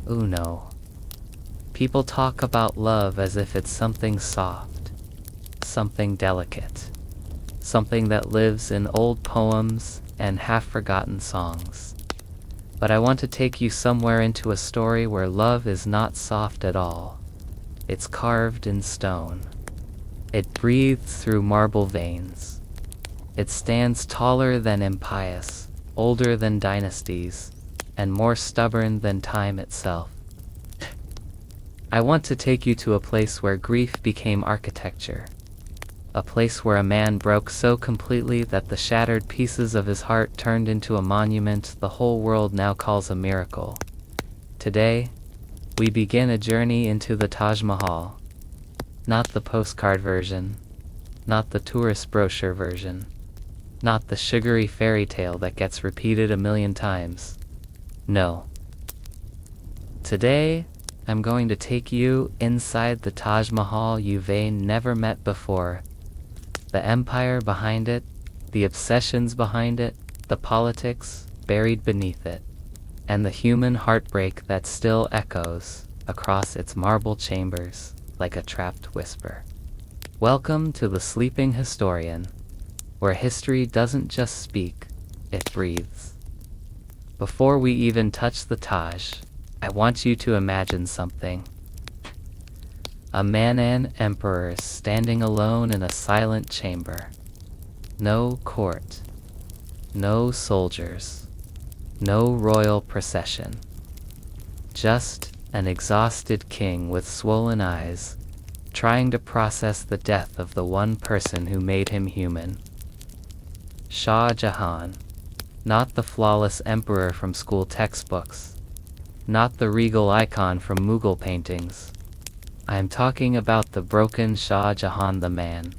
Ooh no. People talk about love as if it's something soft, something delicate, something that lives in old poems and half-forgotten songs. But I want to take you somewhere into a story where love is not soft at all. It's carved in stone. It breathes through marble veins. It stands taller than empires, older than dynasties, and more stubborn than time itself. I want to take you to a place where grief became architecture. A place where a man broke so completely that the shattered pieces of his heart turned into a monument the whole world now calls a miracle. Today, we begin a journey into the Taj Mahal. Not the postcard version, not the tourist brochure version, not the sugary fairy tale that gets repeated a million times. No. Today, I'm going to take you inside the Taj Mahal you've never met before. The empire behind it, the obsessions behind it, the politics buried beneath it, and the human heartbreak that still echoes across its marble chambers like a trapped whisper. Welcome to the Sleeping Historian, where history doesn't just speak, it breathes. Before we even touch the Taj, I want you to imagine something. A Manan emperor standing alone in a silent chamber. No court, no soldiers, no royal procession. Just an exhausted king with swollen eyes, trying to process the death of the one person who made him human. Shah Jahan, not the flawless emperor from school textbooks, not the regal icon from Mughal paintings. I am talking about the broken Shah Jahan, the man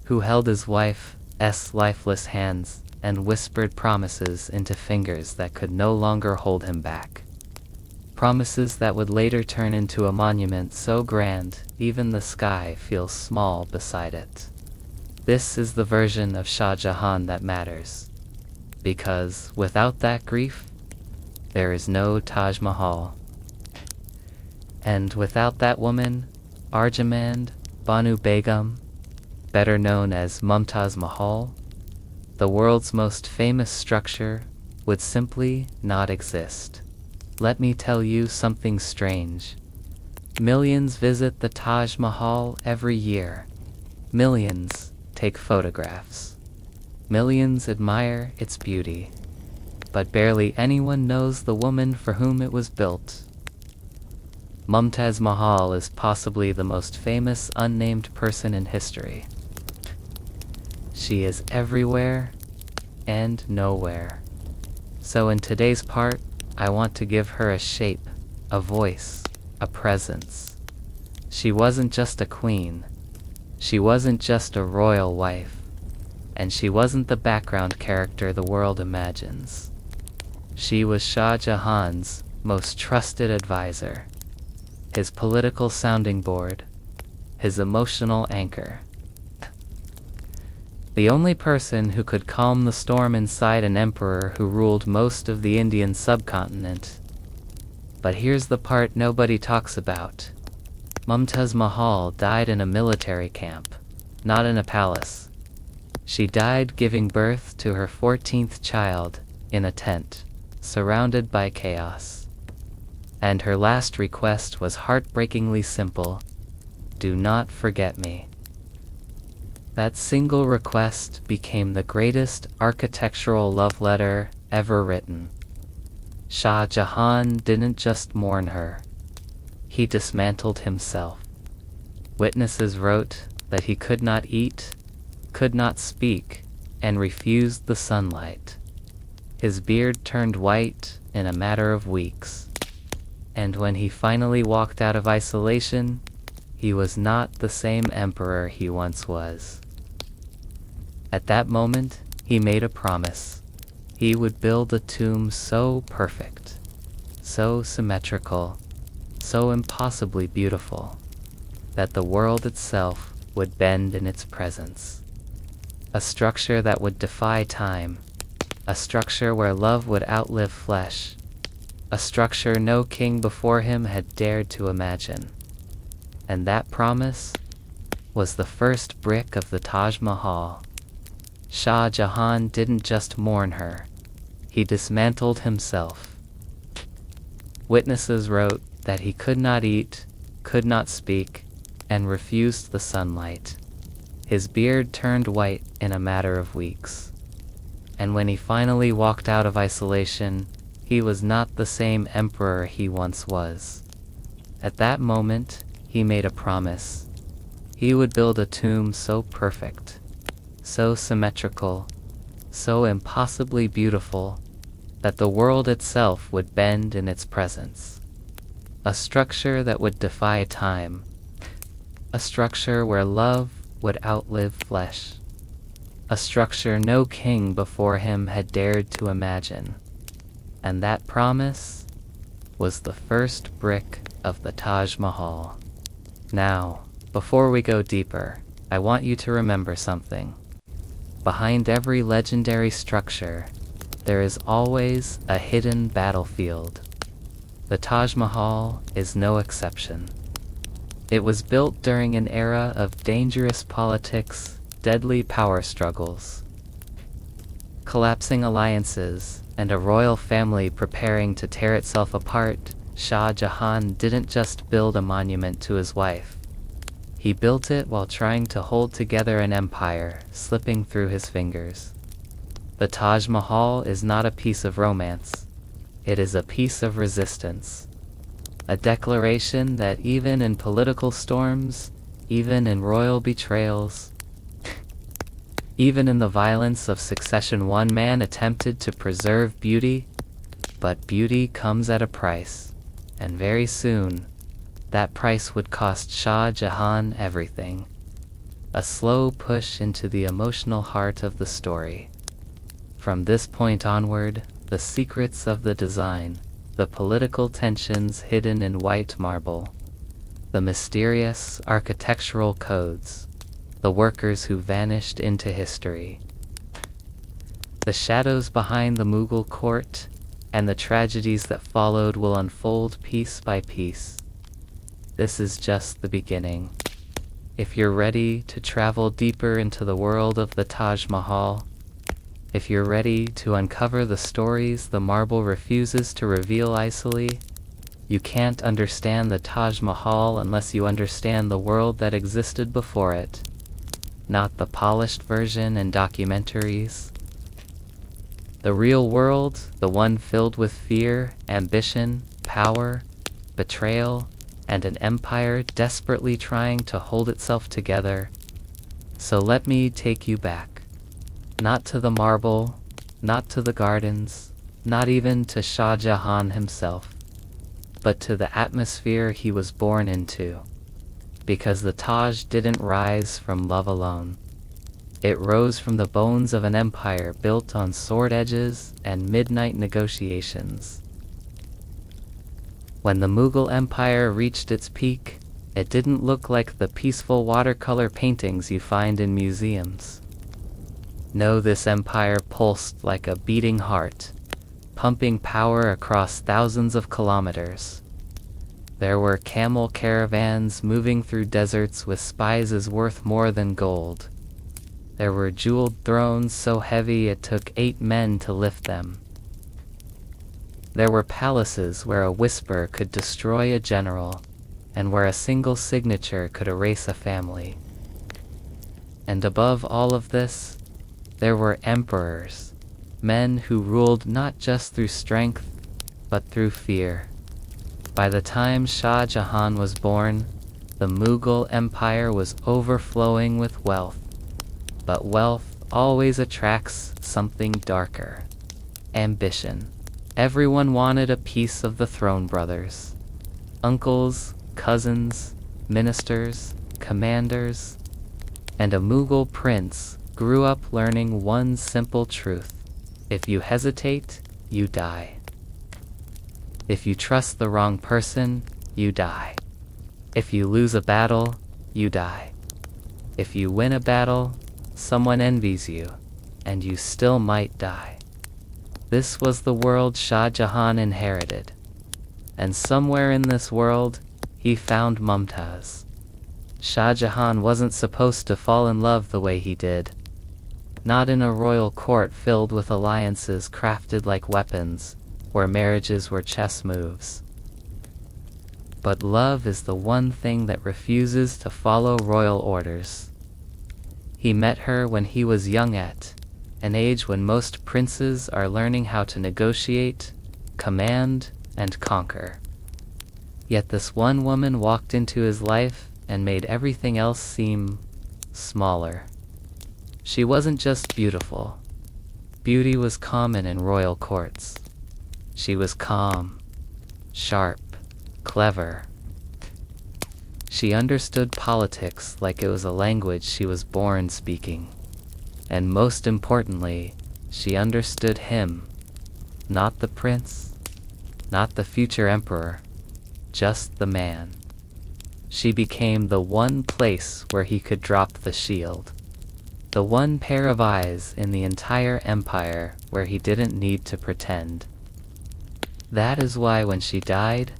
who held his wife's lifeless hands and whispered promises into fingers that could no longer hold him back. Promises that would later turn into a monument so grand, even the sky feels small beside it. This is the version of Shah Jahan that matters, because without that grief, there is no Taj Mahal. And without that woman, Arjamand Banu Begum, better known as Mumtaz Mahal, the world's most famous structure would simply not exist. Let me tell you something strange. Millions visit the Taj Mahal every year. Millions take photographs. Millions admire its beauty. But barely anyone knows the woman for whom it was built. Mumtaz Mahal is possibly the most famous unnamed person in history. She is everywhere and nowhere. So in today's part, I want to give her a shape, a voice, a presence. She wasn't just a queen. She wasn't just a royal wife. And she wasn't the background character the world imagines. She was Shah Jahan's most trusted advisor, his political sounding board, his emotional anchor. The only person who could calm the storm inside an emperor who ruled most of the Indian subcontinent. But here's the part nobody talks about. Mumtaz Mahal died in a military camp, not in a palace. She died giving birth to her 14th child in a tent, surrounded by chaos. And her last request was heartbreakingly simple: do not forget me. That single request became the greatest architectural love letter ever written. Shah Jahan didn't just mourn her. He dismantled himself. Witnesses wrote that he could not eat, could not speak, and refused the sunlight. His beard turned white in a matter of weeks. And when he finally walked out of isolation, he was not the same emperor he once was. At that moment, he made a promise. He would build a tomb so perfect, so symmetrical, so impossibly beautiful, that the world itself would bend in its presence. A structure that would defy time, a structure where love would outlive flesh, a structure no king before him had dared to imagine. And that promise was the first brick of the Taj Mahal. Shah Jahan didn't just mourn her, he dismantled himself. Witnesses wrote that he could not eat, could not speak, and refused the sunlight. His beard turned white in a matter of weeks. And when he finally walked out of isolation, he was not the same emperor he once was. At that moment, he made a promise. He would build a tomb so perfect, so symmetrical, so impossibly beautiful, that the world itself would bend in its presence. A structure that would defy time. A structure where love would outlive flesh. A structure no king before him had dared to imagine. And that promise was the first brick of the Taj Mahal. Now, before we go deeper, I want you to remember something. Behind every legendary structure, there is always a hidden battlefield. The Taj Mahal is no exception. It was built during an era of dangerous politics, deadly power struggles, collapsing alliances, and a royal family preparing to tear itself apart. Shah Jahan didn't just build a monument to his wife. He built it while trying to hold together an empire slipping through his fingers. The Taj Mahal is not a piece of romance. It is a piece of resistance. A declaration that even in political storms, even in royal betrayals, even in the violence of succession, one man attempted to preserve beauty, but beauty comes at a price, and very soon, that price would cost Shah Jahan everything. A slow push into the emotional heart of the story. From this point onward, the secrets of the design, the political tensions hidden in white marble, the mysterious architectural codes, the workers who vanished into history, the shadows behind the Mughal court, and the tragedies that followed will unfold piece by piece. This is just the beginning. If you're ready to travel deeper into the world of the Taj Mahal, if you're ready to uncover the stories the marble refuses to reveal icily, you can't understand the Taj Mahal unless you understand the world that existed before it, not the polished version in documentaries. The real world, the one filled with fear, ambition, power, betrayal, and an empire desperately trying to hold itself together. So let me take you back. Not to the marble, not to the gardens, not even to Shah Jahan himself, but to the atmosphere he was born into. Because the Taj didn't rise from love alone. It rose from the bones of an empire built on sword edges and midnight negotiations. When the Mughal Empire reached its peak, it didn't look like the peaceful watercolor paintings you find in museums. No, this empire pulsed like a beating heart, pumping power across thousands of kilometers. There were camel caravans moving through deserts with spices worth more than gold. There were jeweled thrones so heavy it took 8 men to lift them. There were palaces where a whisper could destroy a general, and where a single signature could erase a family. And above all of this, there were emperors, men who ruled not just through strength, but through fear. By the time Shah Jahan was born, the Mughal Empire was overflowing with wealth. But wealth always attracts something darker. Ambition. Everyone wanted a piece of the throne brothers. Uncles, cousins, ministers, commanders. And a Mughal prince grew up learning one simple truth. If you hesitate, you die. If you trust the wrong person, you die. If you lose a battle, you die. If you win a battle, someone envies you, and you still might die. This was the world Shah Jahan inherited. And somewhere in this world, he found Mumtaz. Shah Jahan wasn't supposed to fall in love the way he did. Not in a royal court filled with alliances crafted like weapons, where marriages were chess moves. But love is the one thing that refuses to follow royal orders. He met her when he was young, at an age when most princes are learning how to negotiate, command, and conquer. Yet this one woman walked into his life and made everything else seem smaller. She wasn't just beautiful. Beauty was common in royal courts. She was calm, sharp, clever. She understood politics like it was a language she was born speaking. And most importantly, she understood him. Not the prince, not the future emperor, just the man. She became the one place where he could drop the shield. The one pair of eyes in the entire empire where he didn't need to pretend. That is why when she died,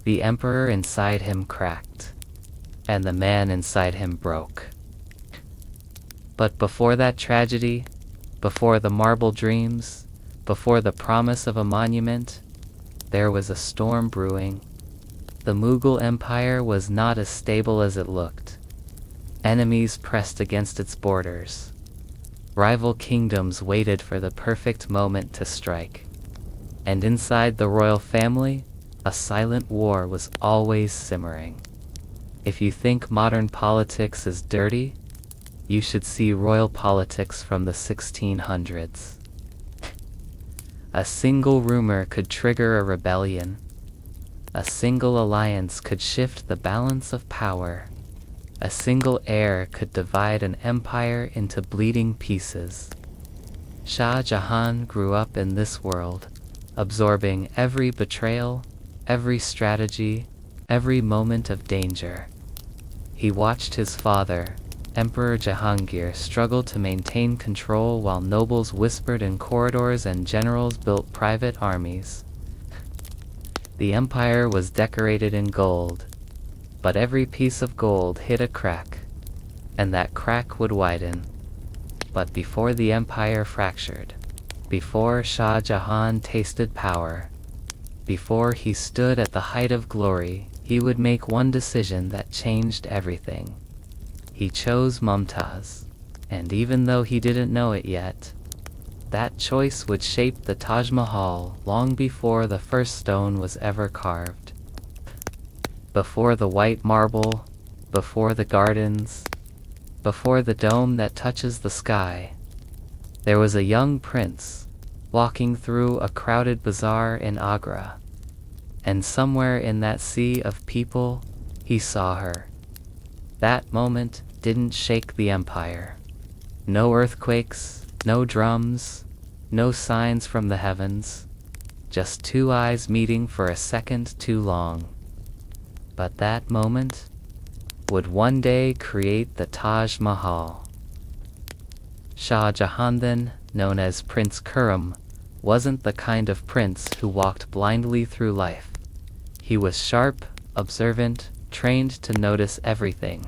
the emperor inside him cracked, and the man inside him broke. But before that tragedy, before the marble dreams, before the promise of a monument, there was a storm brewing. The Mughal Empire was not as stable as it looked. Enemies pressed against its borders. Rival kingdoms waited for the perfect moment to strike. And inside the royal family, a silent war was always simmering. If you think modern politics is dirty, you should see royal politics from the 1600s. A single rumor could trigger a rebellion. A single alliance could shift the balance of power. A single heir could divide an empire into bleeding pieces. Shah Jahan grew up in this world, absorbing every betrayal, every strategy, every moment of danger. He watched his father, Emperor Jahangir, struggle to maintain control while nobles whispered in corridors and generals built private armies. The empire was decorated in gold, but every piece of gold hit a crack, and that crack would widen. But before the empire fractured, before Shah Jahan tasted power, before he stood at the height of glory, he would make one decision that changed everything. He chose Mumtaz, and even though he didn't know it yet, that choice would shape the Taj Mahal long before the first stone was ever carved. Before the white marble, before the gardens, before the dome that touches the sky, there was a young prince walking through a crowded bazaar in Agra. And somewhere in that sea of people, he saw her. That moment didn't shake the empire. No earthquakes, no drums, no signs from the heavens, just two eyes meeting for a second too long. But that moment would one day create the Taj Mahal. Shah Jahan, then known as Prince Khurram, wasn't the kind of prince who walked blindly through life. He was sharp, observant, trained to notice everything.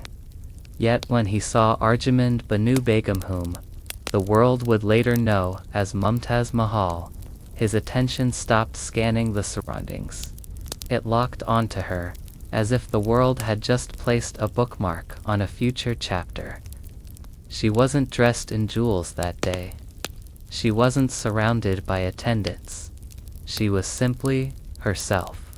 Yet when he saw Arjamand Banu Begum, whom the world would later know as Mumtaz Mahal, his attention stopped scanning the surroundings. It locked onto her, as if the world had just placed a bookmark on a future chapter. She wasn't dressed in jewels that day. She wasn't surrounded by attendants. She was simply herself.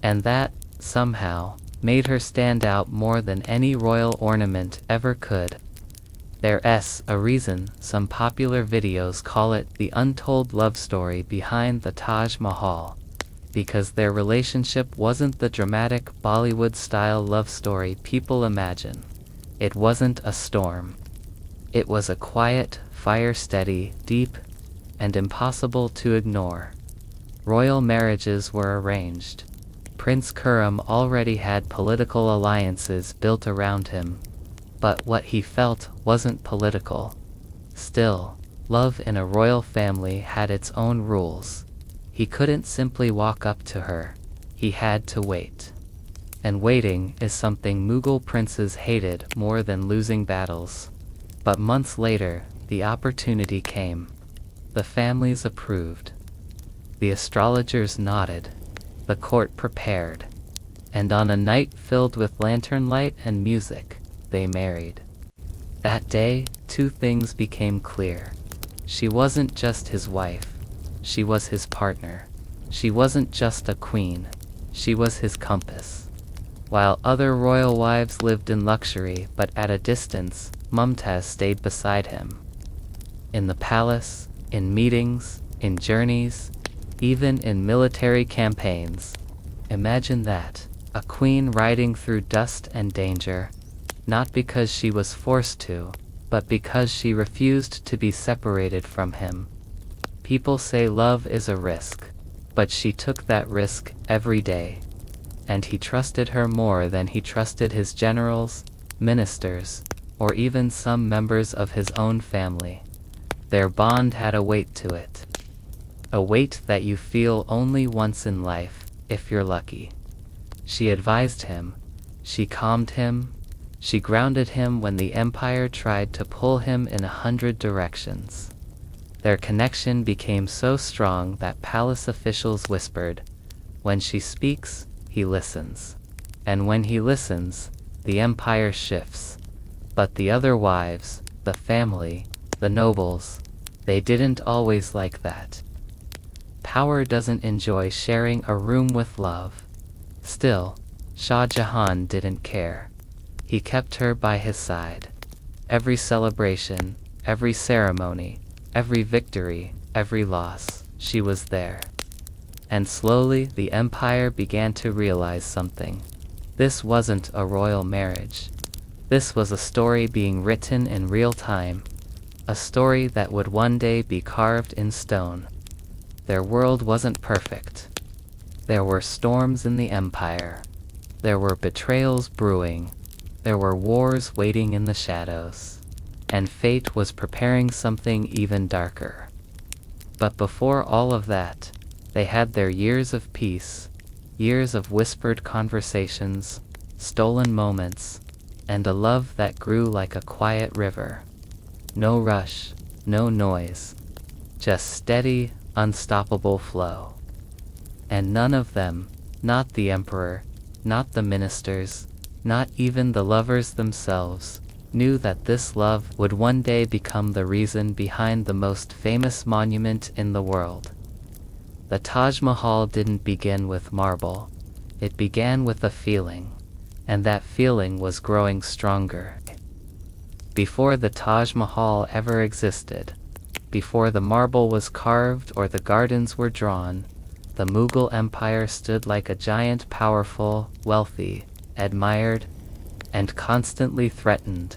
And that, somehow, made her stand out more than any royal ornament ever could. There's a reason some popular videos call it the untold love story behind the Taj Mahal, because their relationship wasn't the dramatic Bollywood-style love story people imagine. It wasn't a storm. It was a quiet, fire-steady, deep, and impossible to ignore. Royal marriages were arranged. Prince Khurram already had political alliances built around him, but what he felt wasn't political. Still, love in a royal family had its own rules. He couldn't simply walk up to her. He had to wait. And waiting is something Mughal princes hated more than losing battles. But months later, the opportunity came. The families approved. The astrologers nodded. The court prepared. And on a night filled with lantern light and music, they married. That day, two things became clear. She wasn't just his wife. She was his partner. She wasn't just a queen. She was his compass. While other royal wives lived in luxury but at a distance, Mumtaz stayed beside him. In the palace, in meetings, in journeys, even in military campaigns. Imagine that, a queen riding through dust and danger, not because she was forced to, but because she refused to be separated from him. People say love is a risk, but she took that risk every day. And he trusted her more than he trusted his generals, ministers, or even some members of his own family. Their bond had a weight to it. A weight that you feel only once in life, if you're lucky. She advised him. She calmed him. She grounded him when the empire tried to pull him in 100 directions. Their connection became so strong that palace officials whispered, "When she speaks, he listens. And when he listens, the empire shifts." But the other wives, the family, the nobles, they didn't always like that. Power doesn't enjoy sharing a room with love. Still, Shah Jahan didn't care. He kept her by his side. Every celebration, every ceremony, every victory, every loss, she was there. And slowly the empire began to realize something. This wasn't a royal marriage. This was a story being written in real time. A story that would one day be carved in stone. Their world wasn't perfect. There were storms in the empire. There were betrayals brewing. There were wars waiting in the shadows. And fate was preparing something even darker. But before all of that, they had their years of peace, years of whispered conversations, stolen moments, and a love that grew like a quiet river. No rush, no noise, just steady, unstoppable flow. And none of them, not the emperor, not the ministers, not even the lovers themselves, knew that this love would one day become the reason behind the most famous monument in the world. The Taj Mahal didn't begin with marble. It began with a feeling, and that feeling was growing stronger. Before the Taj Mahal ever existed, before the marble was carved or the gardens were drawn, the Mughal Empire stood like a giant, powerful, wealthy, admired, and constantly threatened.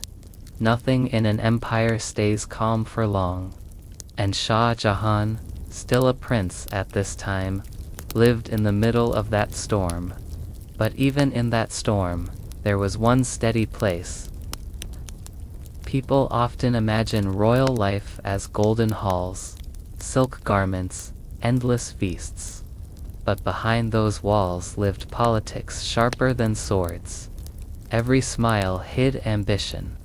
Nothing in an empire stays calm for long. And Shah Jahan, still a prince at this time, lived in the middle of that storm. But even in that storm, there was one steady place. People often imagine royal life as golden halls, silk garments, endless feasts. But behind those walls lived politics sharper than swords. Every smile hid ambition.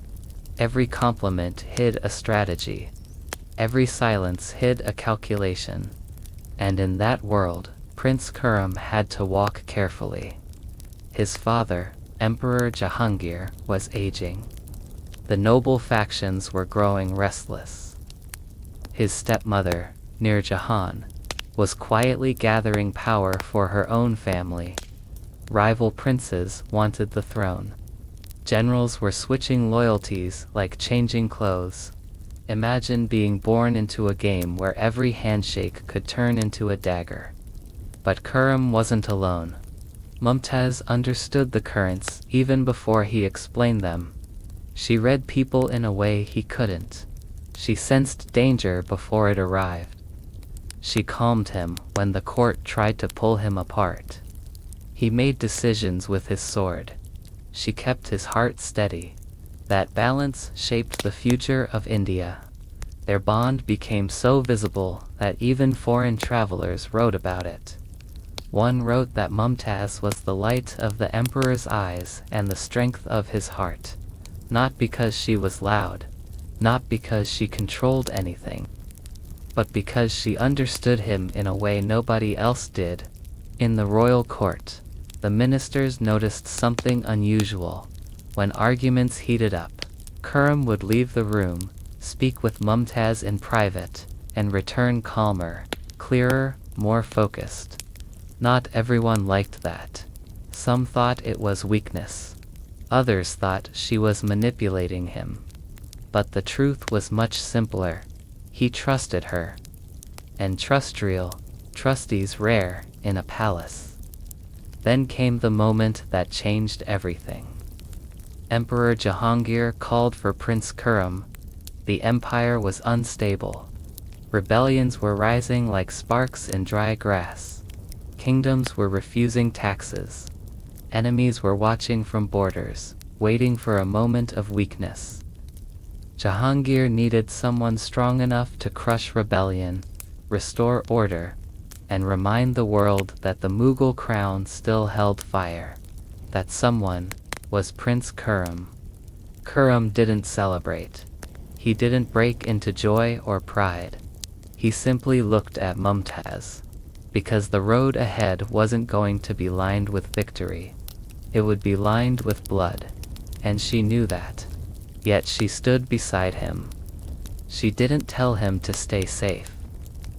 Every compliment hid a strategy. Every silence hid a calculation. And in that world, Prince Khurram had to walk carefully. His father, Emperor Jahangir, was aging. The noble factions were growing restless. His stepmother, Nur Jahan, was quietly gathering power for her own family. Rival princes wanted the throne. Generals were switching loyalties like changing clothes. Imagine being born into a game where every handshake could turn into a dagger. But Khurram wasn't alone. Mumtaz understood the currents even before he explained them. She read people in a way he couldn't. She sensed danger before it arrived. She calmed him when the court tried to pull him apart. He made decisions with his sword. She kept his heart steady. That balance shaped the future of India. Their bond became so visible that even foreign travelers wrote about it. One wrote that Mumtaz was the light of the emperor's eyes and the strength of his heart, not because she was loud, not because she controlled anything, but because she understood him in a way nobody else did. In the royal court, the ministers noticed something unusual. When arguments heated up, Khurram would leave the room, speak with Mumtaz in private, and return calmer, clearer, more focused. Not everyone liked that. Some thought it was weakness. Others thought she was manipulating him. But the truth was much simpler. He trusted her. And trust real, trustees rare, in a palace. Then came the moment that changed everything. Emperor Jahangir called for Prince Khurram. The empire was unstable. Rebellions were rising like sparks in dry grass. Kingdoms were refusing taxes. Enemies were watching from borders, waiting for a moment of weakness. Jahangir needed someone strong enough to crush rebellion, restore order, and remind the world that the Mughal crown still held fire. That someone was Prince Khurram. Khurram didn't celebrate. He didn't break into joy or pride. He simply looked at Mumtaz. Because the road ahead wasn't going to be lined with victory. It would be lined with blood. And she knew that. Yet she stood beside him. She didn't tell him to stay safe.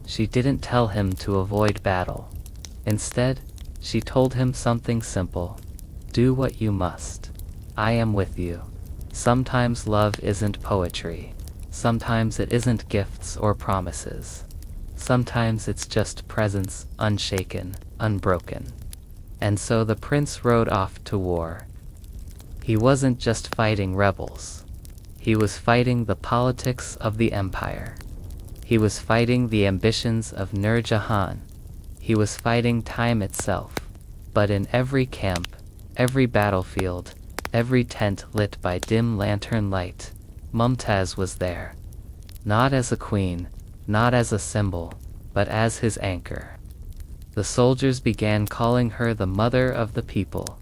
She didn't tell him to avoid battle. Instead, she told him something simple. Do what you must. I am with you. Sometimes love isn't poetry. Sometimes it isn't gifts or promises. Sometimes it's just presence, unshaken, unbroken. And so the prince rode off to war. He wasn't just fighting rebels. He was fighting the politics of the empire. He was fighting the ambitions of Nur Jahan. He was fighting time itself. But in every camp, every battlefield, every tent lit by dim lantern light, Mumtaz was there. Not as a queen, not as a symbol, but as his anchor. The soldiers began calling her the mother of the people.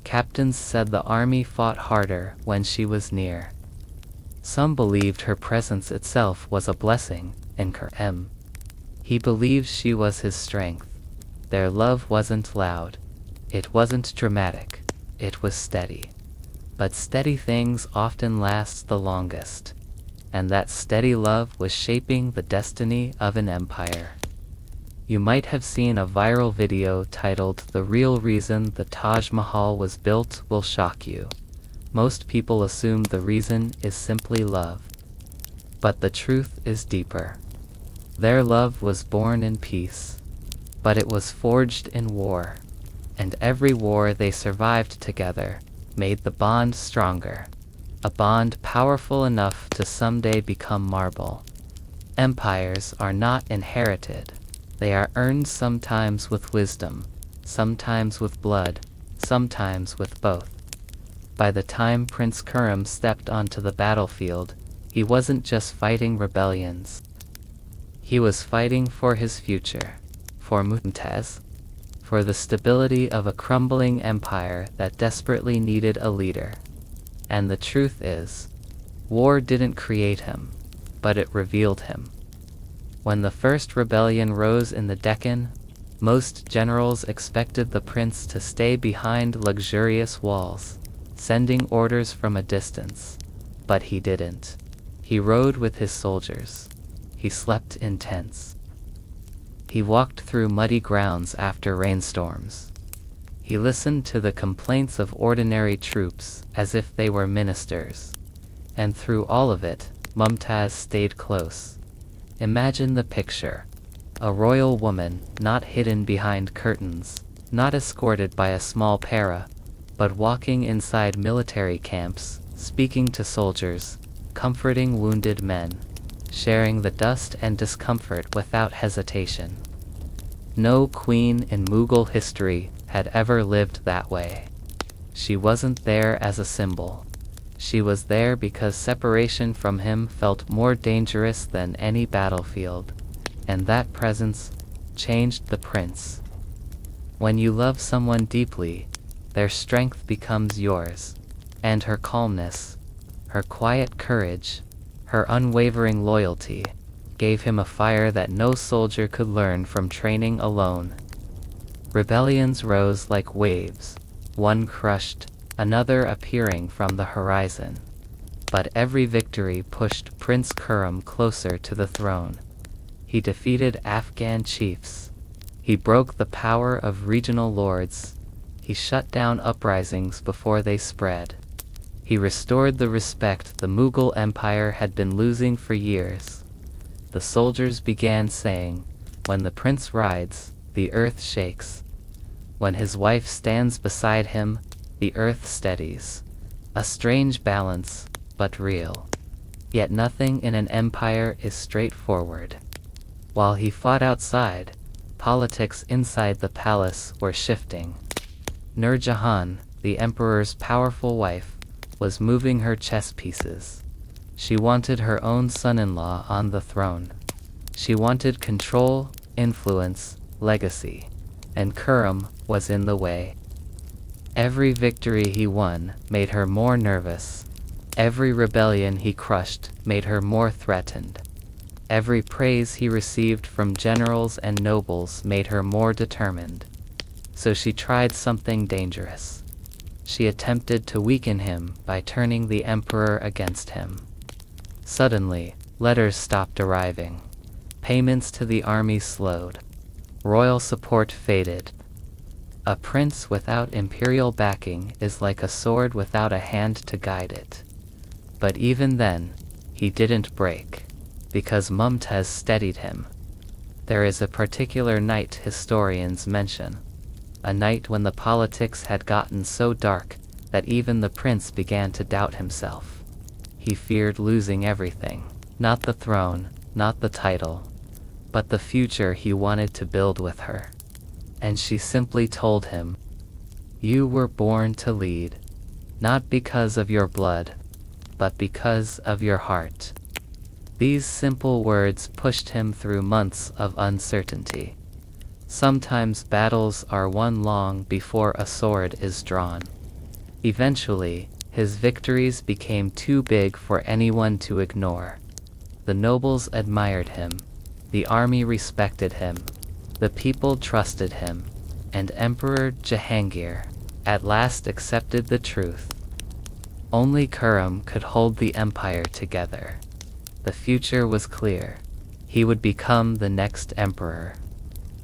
Captains said the army fought harder when she was near. Some believed her presence itself was a blessing, and Khurram. He believed she was his strength. Their love wasn't loud. It wasn't dramatic. It was steady. But steady things often last the longest. And that steady love was shaping the destiny of an empire. You might have seen a viral video titled "The Real Reason the Taj Mahal Was Built Will Shock You." Most people assume the reason is simply love. But the truth is deeper. Their love was born in peace, but it was forged in war. And every war they survived together made the bond stronger. A bond powerful enough to someday become marble. Empires are not inherited. They are earned sometimes with wisdom, sometimes with blood, sometimes with both. By the time Prince Khurram stepped onto the battlefield, he wasn't just fighting rebellions. He was fighting for his future, for Mumtaz, for the stability of a crumbling empire that desperately needed a leader. And the truth is, war didn't create him, but it revealed him. When the first rebellion rose in the Deccan, most generals expected the prince to stay behind luxurious walls, sending orders from a distance. But he didn't. He rode with his soldiers. He slept in tents. He walked through muddy grounds after rainstorms. He listened to the complaints of ordinary troops as if they were ministers. And through all of it, Mumtaz stayed close. Imagine the picture. A royal woman, not hidden behind curtains, not escorted by a small para, but walking inside military camps, speaking to soldiers, comforting wounded men, sharing the dust and discomfort without hesitation. No queen in Mughal history had ever lived that way. She wasn't there as a symbol. She was there because separation from him felt more dangerous than any battlefield, and that presence changed the prince. When you love someone deeply, their strength becomes yours, and her calmness, her quiet courage, her unwavering loyalty, gave him a fire that no soldier could learn from training alone. Rebellions rose like waves, one crushed, another appearing from the horizon. But every victory pushed Prince Khurram closer to the throne. He defeated Afghan chiefs. He broke the power of regional lords. He shut down uprisings before they spread. He restored the respect the Mughal Empire had been losing for years. The soldiers began saying, "When the prince rides, the earth shakes. When his wife stands beside him, the earth steadies." A strange balance, but real. Yet nothing in an empire is straightforward. While he fought outside, politics inside the palace were shifting. Nur Jahan, the emperor's powerful wife, was moving her chess pieces. She wanted her own son-in-law on the throne. She wanted control, influence, legacy, and Khurram was in the way. Every victory he won made her more nervous. Every rebellion he crushed made her more threatened. Every praise he received from generals and nobles made her more determined. So she tried something dangerous. She attempted to weaken him by turning the emperor against him. Suddenly, letters stopped arriving. Payments to the army slowed. Royal support faded. A prince without imperial backing is like a sword without a hand to guide it. But even then, he didn't break, because Mumtaz steadied him. There is a particular night historians mention. A night when the politics had gotten so dark that even the prince began to doubt himself. He feared losing everything, not the throne, not the title, but the future he wanted to build with her. And she simply told him, "You were born to lead, not because of your blood, but because of your heart." These simple words pushed him through months of uncertainty. Sometimes battles are won long before a sword is drawn. Eventually, his victories became too big for anyone to ignore. The nobles admired him, the army respected him, the people trusted him, and Emperor Jahangir at last accepted the truth. Only Khurram could hold the empire together. The future was clear. He would become the next emperor.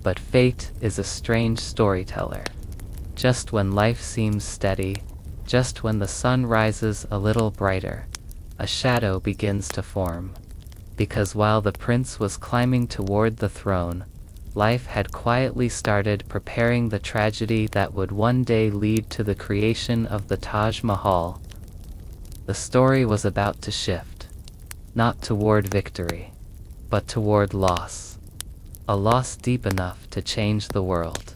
But fate is a strange storyteller. Just when life seems steady, just when the sun rises a little brighter, a shadow begins to form. Because while the prince was climbing toward the throne, life had quietly started preparing the tragedy that would one day lead to the creation of the Taj Mahal. The story was about to shift, not toward victory, but toward loss. A loss deep enough to change the world.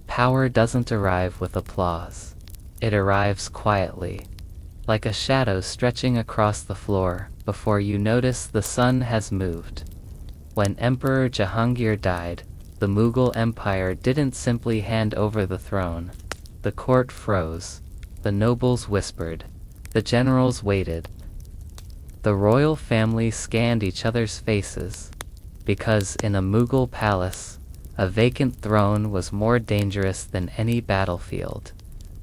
Power doesn't arrive with applause. It arrives quietly, like a shadow stretching across the floor before you notice the sun has moved. When Emperor Jahangir died, the Mughal Empire didn't simply hand over the throne. The court froze. The nobles whispered. The generals waited. The royal family scanned each other's faces, because in a Mughal palace, a vacant throne was more dangerous than any battlefield.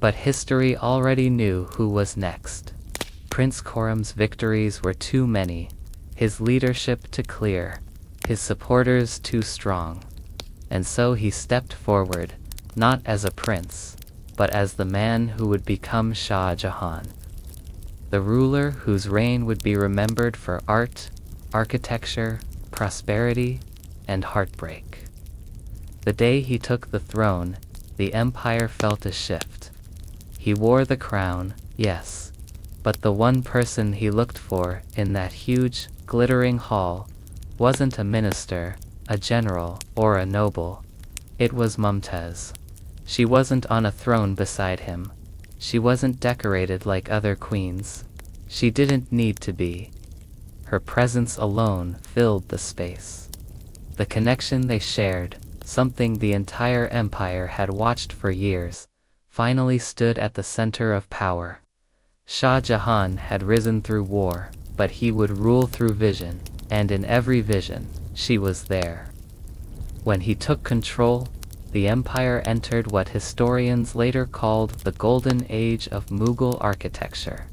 But history already knew who was next. Prince Khurram's victories were too many, his leadership too clear, his supporters too strong. And so he stepped forward, not as a prince, but as the man who would become Shah Jahan. The ruler whose reign would be remembered for art, architecture, prosperity, and heartbreak. The day he took the throne, the empire felt a shift. He wore the crown, yes, but the one person he looked for in that huge, glittering hall wasn't a minister, a general, or a noble. It was Mumtaz. She wasn't on a throne beside him. She wasn't decorated like other queens. She didn't need to be. Her presence alone filled the space. The connection they shared, something the entire empire had watched for years, finally stood at the center of power. Shah Jahan had risen through war, but he would rule through vision, and in every vision, she was there. When he took control, the empire entered what historians later called the Golden Age of Mughal architecture.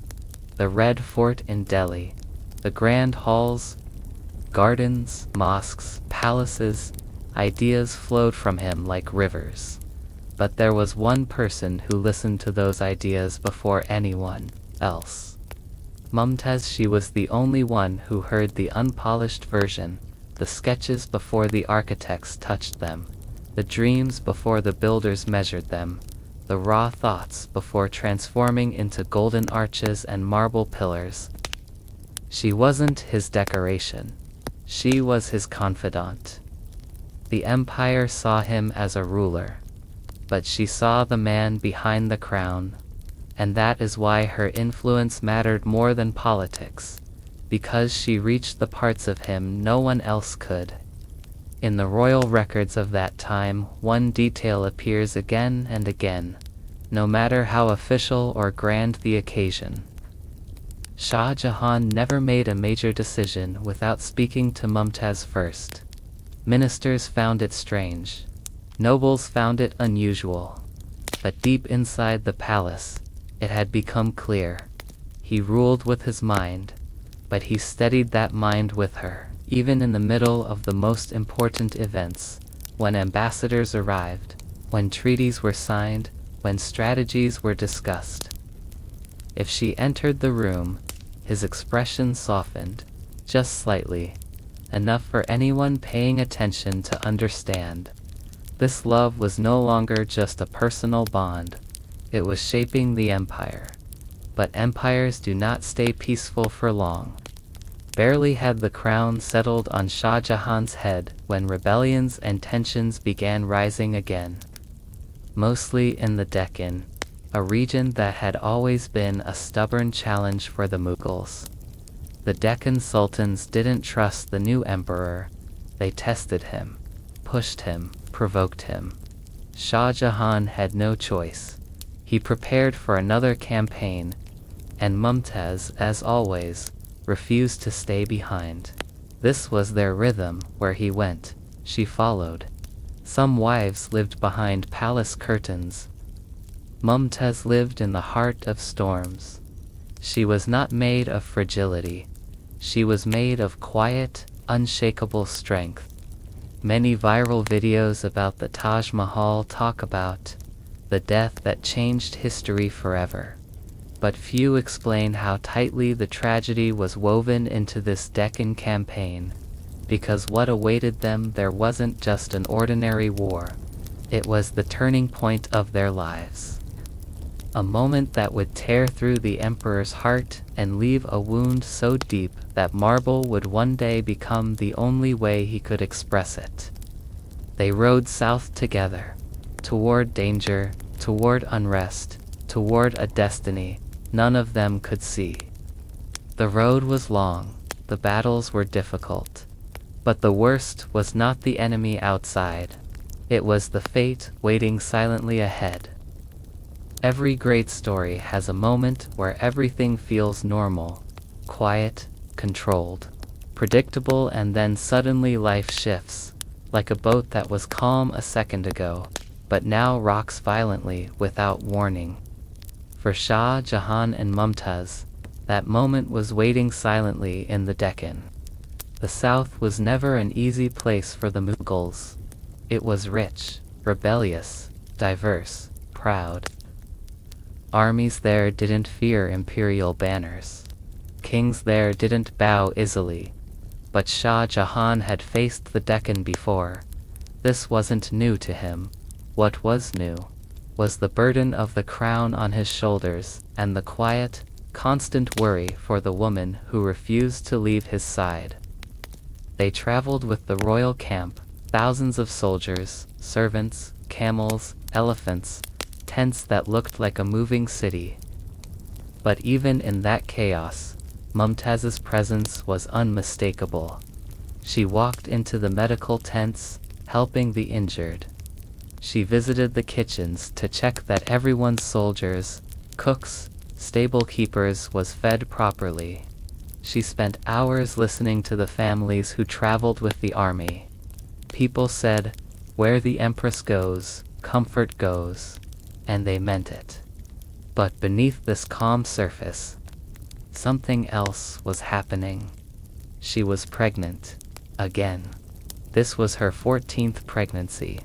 The Red Fort in Delhi, the grand halls, gardens, mosques, palaces, ideas flowed from him like rivers. But there was one person who listened to those ideas before anyone else. Mumtaz. She was the only one who heard the unpolished version, the sketches before the architects touched them, the dreams before the builders measured them, the raw thoughts before transforming into golden arches and marble pillars. She wasn't his decoration. She was his confidant. The empire saw him as a ruler, but she saw the man behind the crown, and that is why her influence mattered more than politics, because she reached the parts of him no one else could. In the royal records of that time, one detail appears again and again, no matter how official or grand the occasion. Shah Jahan never made a major decision without speaking to Mumtaz first. Ministers found it strange. Nobles found it unusual. But deep inside the palace, it had become clear. He ruled with his mind, but he steadied that mind with her, even in the middle of the most important events, when ambassadors arrived, when treaties were signed, when strategies were discussed. If she entered the room, his expression softened, just slightly, enough for anyone paying attention to understand. This love was no longer just a personal bond, it was shaping the empire. But empires do not stay peaceful for long. Barely had the crown settled on Shah Jahan's head when rebellions and tensions began rising again. Mostly in the Deccan, a region that had always been a stubborn challenge for the Mughals. The Deccan sultans didn't trust the new emperor. They tested him, pushed him, provoked him. Shah Jahan had no choice. He prepared for another campaign, and Mumtaz, as always, refused to stay behind. This was their rhythm. Where he went, she followed. Some wives lived behind palace curtains. Mumtaz lived in the heart of storms. She was not made of fragility. She was made of quiet, unshakable strength. Many viral videos about the Taj Mahal talk about the death that changed history forever. But few explain how tightly the tragedy was woven into this Deccan campaign, because what awaited them there wasn't just an ordinary war. It was the turning point of their lives. A moment that would tear through the emperor's heart and leave a wound so deep that marble would one day become the only way he could express it. They rode south together, toward danger, toward unrest, toward a destiny none of them could see. The road was long, the battles were difficult. But the worst was not the enemy outside. It was the fate waiting silently ahead. Every great story has a moment where everything feels normal, quiet, controlled, predictable, and then suddenly life shifts, like a boat that was calm a second ago, but now rocks violently without warning. For Shah Jahan and Mumtaz, that moment was waiting silently in the Deccan. The south was never an easy place for the Mughals. It was rich, rebellious, diverse, proud. Armies there didn't fear imperial banners. Kings there didn't bow easily. But Shah Jahan had faced the Deccan before. This wasn't new to him. What was new was the burden of the crown on his shoulders and the quiet, constant worry for the woman who refused to leave his side. They traveled with the royal camp, thousands of soldiers, servants, camels, elephants, tents that looked like a moving city. But even in that chaos, Mumtaz's presence was unmistakable. She walked into the medical tents, helping the injured. She visited the kitchens to check that everyone's soldiers, cooks, stable keepers was fed properly. She spent hours listening to the families who traveled with the army. People said, "Where the Empress goes, comfort goes," and they meant it. But beneath this calm surface, something else was happening. She was pregnant. Again. This was her 14th pregnancy.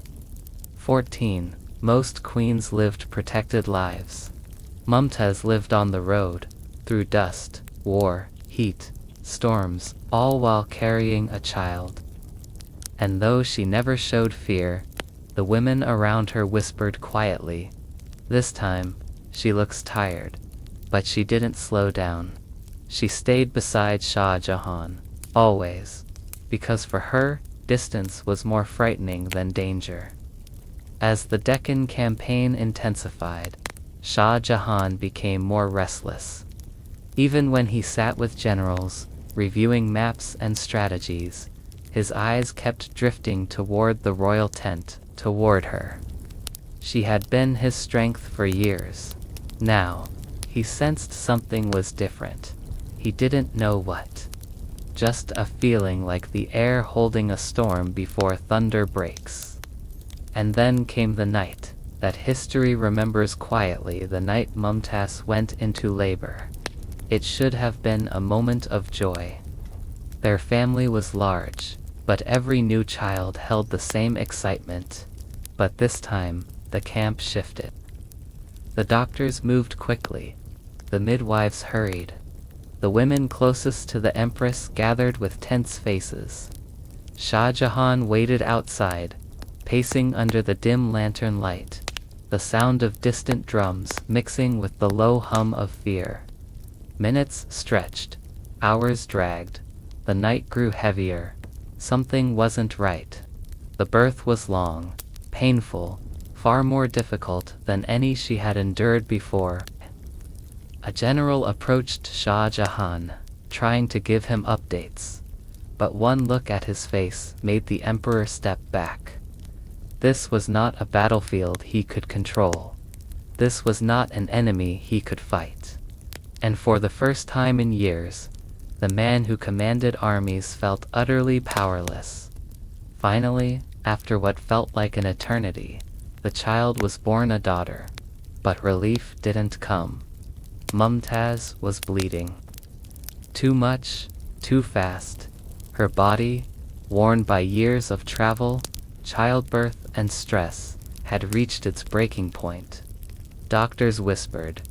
14. Most queens lived protected lives. Mumtaz lived on the road, through dust, war, heat, storms, all while carrying a child. And though she never showed fear, the women around her whispered quietly, "This time, she looks tired." But she didn't slow down. She stayed beside Shah Jahan, always, because for her, distance was more frightening than danger. As the Deccan campaign intensified, Shah Jahan became more restless. Even when he sat with generals, reviewing maps and strategies, his eyes kept drifting toward the royal tent, toward her. She had been his strength for years. Now, he sensed something was different. He didn't know what. Just a feeling like the air holding a storm before thunder breaks. And then came the night that history remembers quietly, the night Mumtaz went into labor. It should have been a moment of joy. Their family was large, but every new child held the same excitement. But this time, the camp shifted. The doctors moved quickly. The midwives hurried. The women closest to the Empress gathered with tense faces. Shah Jahan waited outside, pacing under the dim lantern light, the sound of distant drums mixing with the low hum of fear. Minutes stretched, hours dragged, the night grew heavier. Something wasn't right. The birth was long, painful, far more difficult than any she had endured before. A general approached Shah Jahan, trying to give him updates. But one look at his face made the emperor step back. This was not a battlefield he could control. This was not an enemy he could fight. And for the first time in years, the man who commanded armies felt utterly powerless. Finally, after what felt like an eternity, the child was born, a daughter. But relief didn't come. Mumtaz was bleeding. Too much, too fast. Her body, worn by years of travel, childbirth, and stress, had reached its breaking point. Doctors whispered.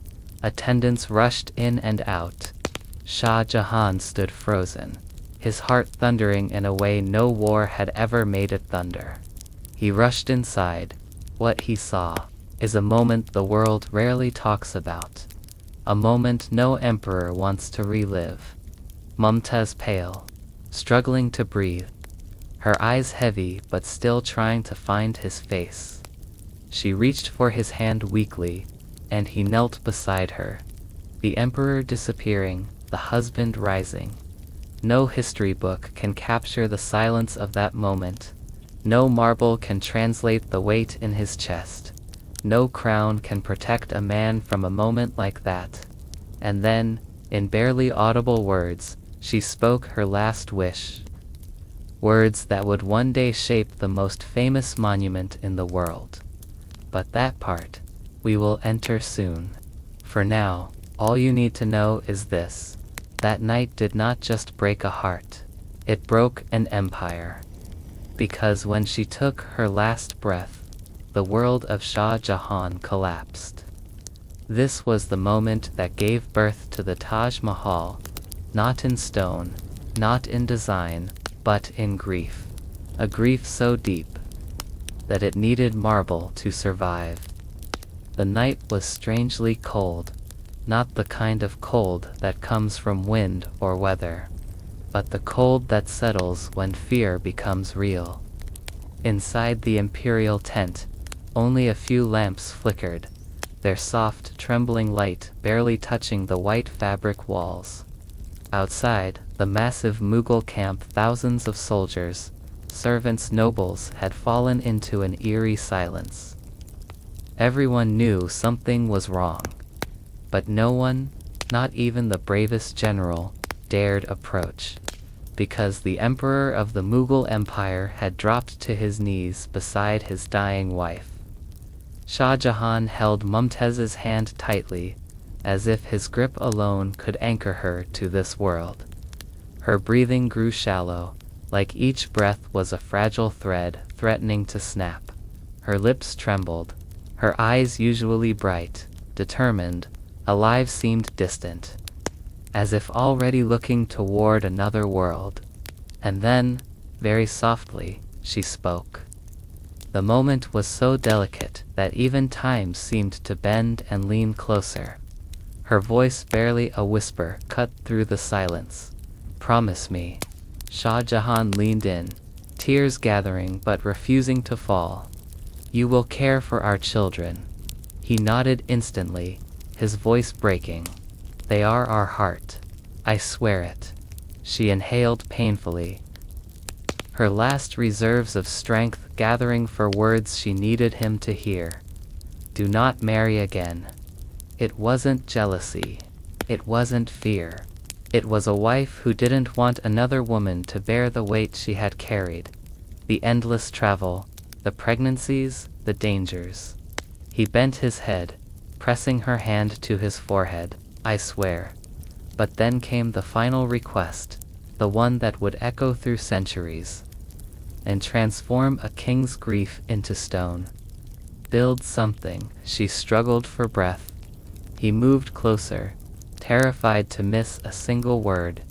Attendants rushed in and out. Shah Jahan stood frozen, his heart thundering in a way no war had ever made it thunder. He rushed inside. What he saw is a moment the world rarely talks about. A moment no emperor wants to relive. Mumtaz pale, struggling to breathe, her eyes heavy but still trying to find his face. She reached for his hand weakly, and he knelt beside her. The emperor disappearing, the husband rising. No history book can capture the silence of that moment. No marble can translate the weight in his chest. No crown can protect a man from a moment like that. And then, in barely audible words, she spoke her last wish. Words that would one day shape the most famous monument in the world. But that part, we will enter soon. For now, all you need to know is this. That night did not just break a heart. It broke an empire. Because when she took her last breath, the world of Shah Jahan collapsed. This was the moment that gave birth to the Taj Mahal, not in stone, not in design, but in grief. A grief so deep that it needed marble to survive. The night was strangely cold, not the kind of cold that comes from wind or weather, but the cold that settles when fear becomes real. Inside the imperial tent, only a few lamps flickered, their soft, trembling light barely touching the white fabric walls. Outside, the massive Mughal camp, thousands of soldiers, servants, nobles had fallen into an eerie silence. Everyone knew something was wrong, but no one, not even the bravest general, dared approach, because the emperor of the Mughal Empire had dropped to his knees beside his dying wife. Shah Jahan held Mumtaz's hand tightly, as if his grip alone could anchor her to this world. Her breathing grew shallow, like each breath was a fragile thread threatening to snap. Her lips trembled. Her eyes, usually bright, determined, alive, seemed distant, as if already looking toward another world. And then, very softly, she spoke. The moment was so delicate that even time seemed to bend and lean closer. Her voice, barely a whisper, cut through the silence. "Promise me." Shah Jahan leaned in, tears gathering but refusing to fall. "You will care for our children." He nodded instantly, his voice breaking. "They are our heart. I swear it." She inhaled painfully, her last reserves of strength gathering for words she needed him to hear. "Do not marry again." It wasn't jealousy. It wasn't fear. It was a wife who didn't want another woman to bear the weight she had carried. The endless travel, the pregnancies, the dangers. He bent his head, pressing her hand to his forehead. "I swear." But then came the final request, the one that would echo through centuries, and transform a king's grief into stone. "Build something." She struggled for breath. He moved closer, terrified to miss a single word.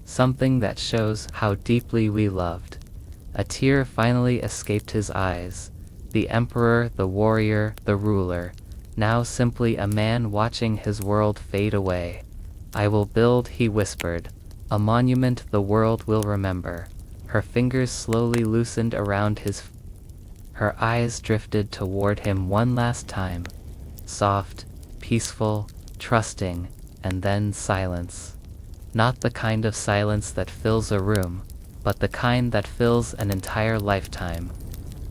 "Something that shows how deeply we loved." A tear finally escaped his eyes. The emperor, the warrior, the ruler, now simply a man watching his world fade away. "I will build," he whispered, "a monument the world will remember." Her fingers slowly loosened around his. Her eyes drifted toward him one last time. Soft, peaceful, trusting, and then silence. Not the kind of silence that fills a room, but the kind that fills an entire lifetime.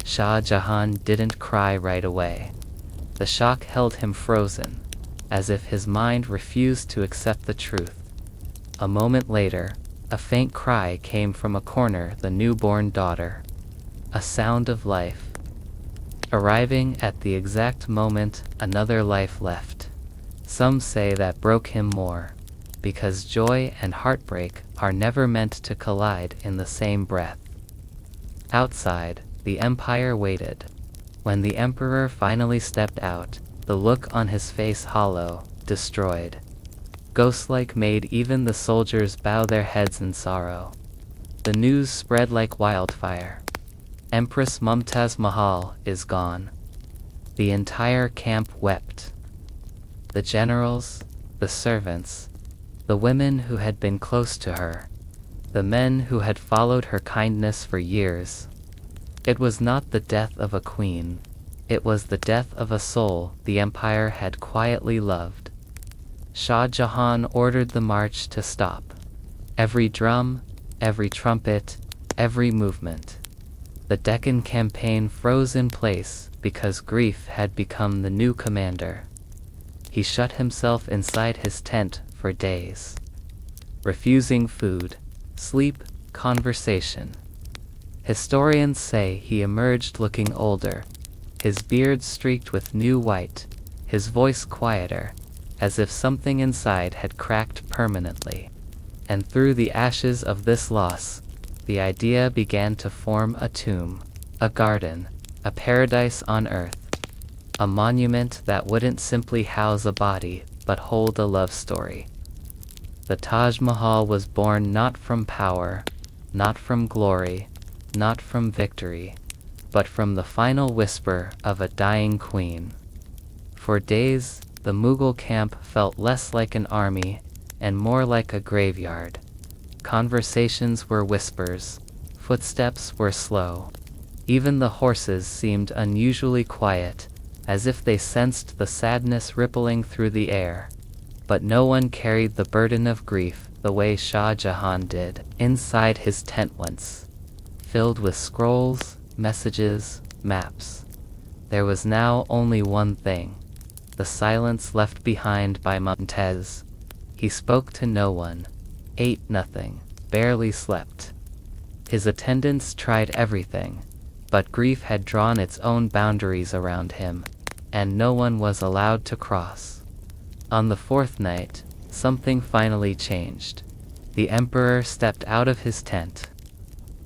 Shah Jahan didn't cry right away. The shock held him frozen, as if his mind refused to accept the truth. A moment later, a faint cry came from a corner, the newborn daughter. A sound of life. Arriving at the exact moment another life left. Some say that broke him more, because joy and heartbreak are never meant to collide in the same breath. Outside, the empire waited. When the emperor finally stepped out, the look on his face hollow, destroyed. Ghost-like made even the soldiers bow their heads in sorrow. The news spread like wildfire. Empress Mumtaz Mahal is gone. The entire camp wept. The generals, the servants, the women who had been close to her, the men who had followed her kindness for years. It was not the death of a queen. It was the death of a soul the empire had quietly loved. Shah Jahan ordered the march to stop. Every drum, every trumpet, every movement. The Deccan campaign froze in place because grief had become the new commander. He shut himself inside his tent for days, refusing food, sleep, conversation. Historians say he emerged looking older, his beard streaked with new white, his voice quieter, as if something inside had cracked permanently. And through the ashes of this loss, the idea began to form: a tomb, a garden, a paradise on earth, a monument that wouldn't simply house a body, but hold a love story. The Taj Mahal was born not from power, not from glory, not from victory, but from the final whisper of a dying queen. For days, the Mughal camp felt less like an army and more like a graveyard. Conversations were whispers, footsteps were slow. Even the horses seemed unusually quiet, as if they sensed the sadness rippling through the air. But no one carried the burden of grief the way Shah Jahan did. Inside his tent once, filled with scrolls, messages, maps. There was now only one thing: the silence left behind by Mumtaz. He spoke to no one, ate nothing, barely slept. His attendants tried everything, but grief had drawn its own boundaries around him, and no one was allowed to cross. On the fourth night, something finally changed. The emperor stepped out of his tent.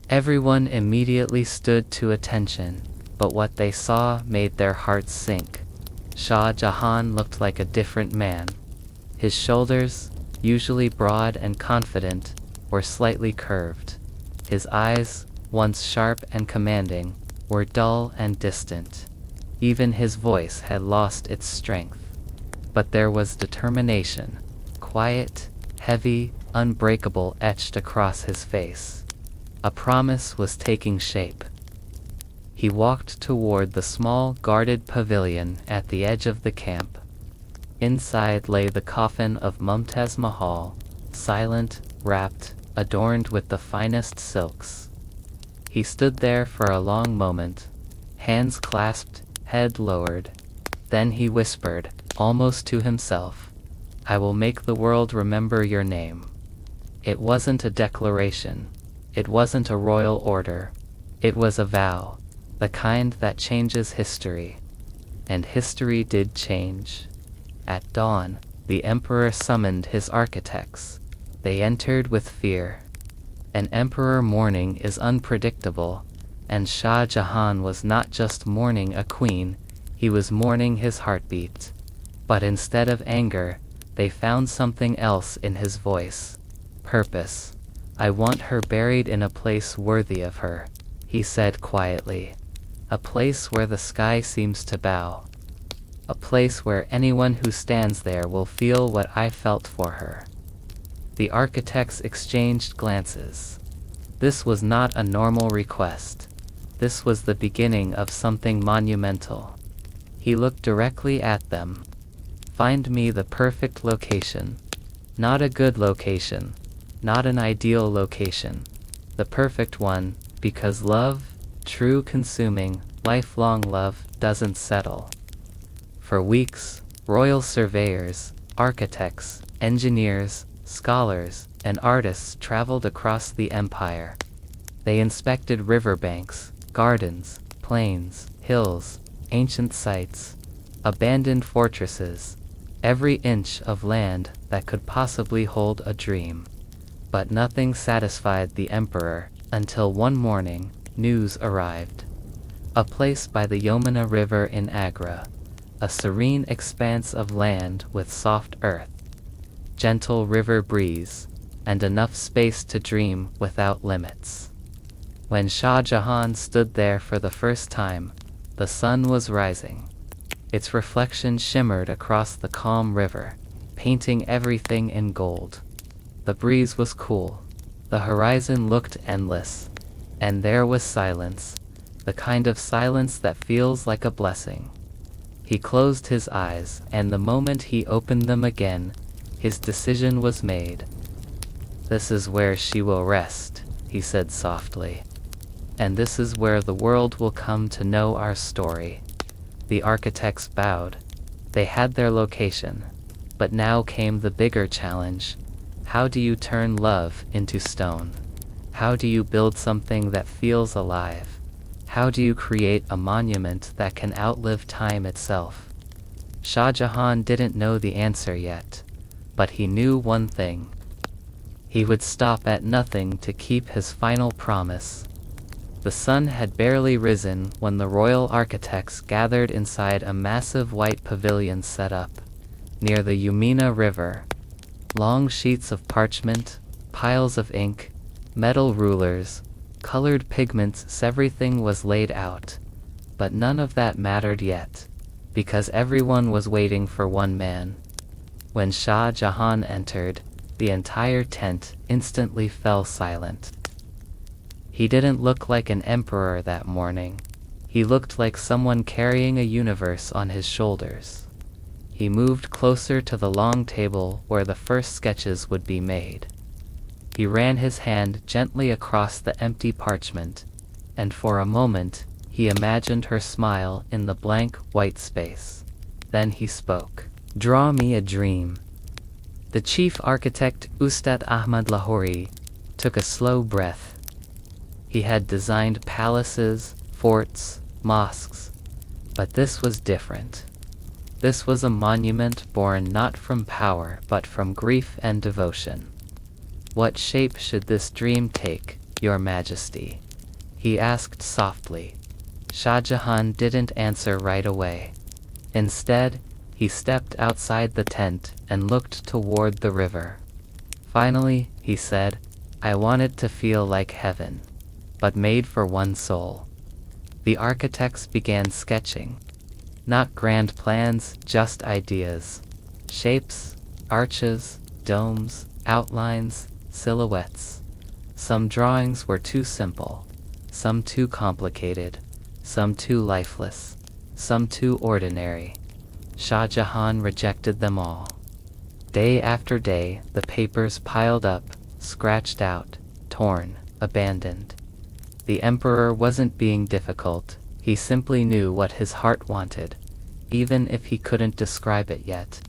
Everyone immediately stood to attention, but what they saw made their hearts sink. Shah Jahan looked like a different man. His shoulders, usually broad and confident, were slightly curved. His eyes, once sharp and commanding, were dull and distant. Even his voice had lost its strength. But there was determination, quiet, heavy, unbreakable, etched across his face. A promise was taking shape. He walked toward the small, guarded pavilion at the edge of the camp. Inside lay the coffin of Mumtaz Mahal, silent, wrapped, adorned with the finest silks. He stood there for a long moment, hands clasped, head lowered. Then he whispered, almost to himself, "I will make the world remember your name." It wasn't a declaration. It wasn't a royal order. It was a vow, the kind that changes history. And history did change. At dawn, the emperor summoned his architects. They entered with fear. An emperor mourning is unpredictable, and Shah Jahan was not just mourning a queen, he was mourning his heartbeat. But instead of anger, they found something else in his voice: purpose. "I want her buried in a place worthy of her," he said quietly. "A place where the sky seems to bow. A place where anyone who stands there will feel what I felt for her." The architects exchanged glances. This was not a normal request. This was the beginning of something monumental. He looked directly at them. "Find me the perfect location. Not a good location. Not an ideal location. The perfect one, because love, true consuming, lifelong love, doesn't settle." For weeks, royal surveyors, architects, engineers, scholars, and artists traveled across the empire. They inspected riverbanks, gardens, plains, hills, ancient sites, abandoned fortresses, every inch of land that could possibly hold a dream. But nothing satisfied the emperor until one morning, news arrived. A place by the Yamuna River in Agra, a serene expanse of land with soft earth, gentle river breeze, and enough space to dream without limits. When Shah Jahan stood there for the first time, the sun was rising. Its reflection shimmered across the calm river, painting everything in gold. The breeze was cool. The horizon looked endless. And there was silence, the kind of silence that feels like a blessing. He closed his eyes, and the moment he opened them again, his decision was made. "This is where she will rest," he said softly. "And this is where the world will come to know our story." The architects bowed. They had their location. But now came the bigger challenge. How do you turn love into stone? How do you build something that feels alive? How do you create a monument that can outlive time itself? Shah Jahan didn't know the answer yet, but he knew one thing. He would stop at nothing to keep his final promise. The sun had barely risen when the royal architects gathered inside a massive white pavilion set up near the Yamuna River. Long sheets of parchment, piles of ink, metal rulers, colored pigments, everything was laid out. But none of that mattered yet, because everyone was waiting for one man. When Shah Jahan entered, the entire tent instantly fell silent. He didn't look like an emperor that morning. He looked like someone carrying a universe on his shoulders. He moved closer to the long table where the first sketches would be made. He ran his hand gently across the empty parchment, and for a moment, he imagined her smile in the blank, white space. Then he spoke. "Draw me a dream." The chief architect, Ustad Ahmad Lahori, took a slow breath. He had designed palaces, forts, mosques, but this was different. This was a monument born not from power but from grief and devotion. "What shape should this dream take, Your Majesty?" he asked softly. Shah Jahan didn't answer right away. Instead, he stepped outside the tent and looked toward the river. Finally, he said, "I want it to feel like heaven, but made for one soul." The architects began sketching. Not grand plans, just ideas. Shapes, arches, domes, outlines, silhouettes. Some drawings were too simple, some too complicated, some too lifeless, some too ordinary. Shah Jahan rejected them all. Day after day, the papers piled up, scratched out, torn, abandoned. The emperor wasn't being difficult, he simply knew what his heart wanted, even if he couldn't describe it yet.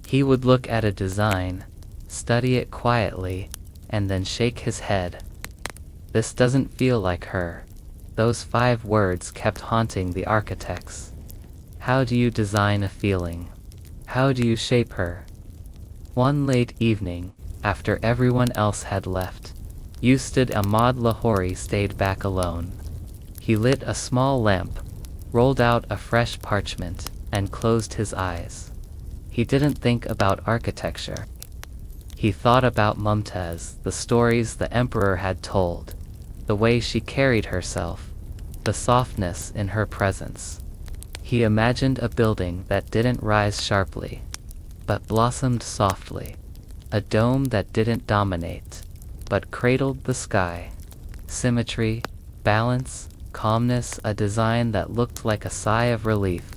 He would look at a design, study it quietly, and then shake his head. "This doesn't feel like her." Those 5 words kept haunting the architects. How do you design a feeling? How do you shape her? One late evening, after everyone else had left, Ustad Ahmad Lahori stayed back alone. He lit a small lamp, rolled out a fresh parchment, and closed his eyes. He didn't think about architecture. He thought about Mumtaz, the stories the emperor had told, the way she carried herself, the softness in her presence. He imagined a building that didn't rise sharply, but blossomed softly, a dome that didn't dominate, but cradled the sky. Symmetry, balance, calmness, a design that looked like a sigh of relief.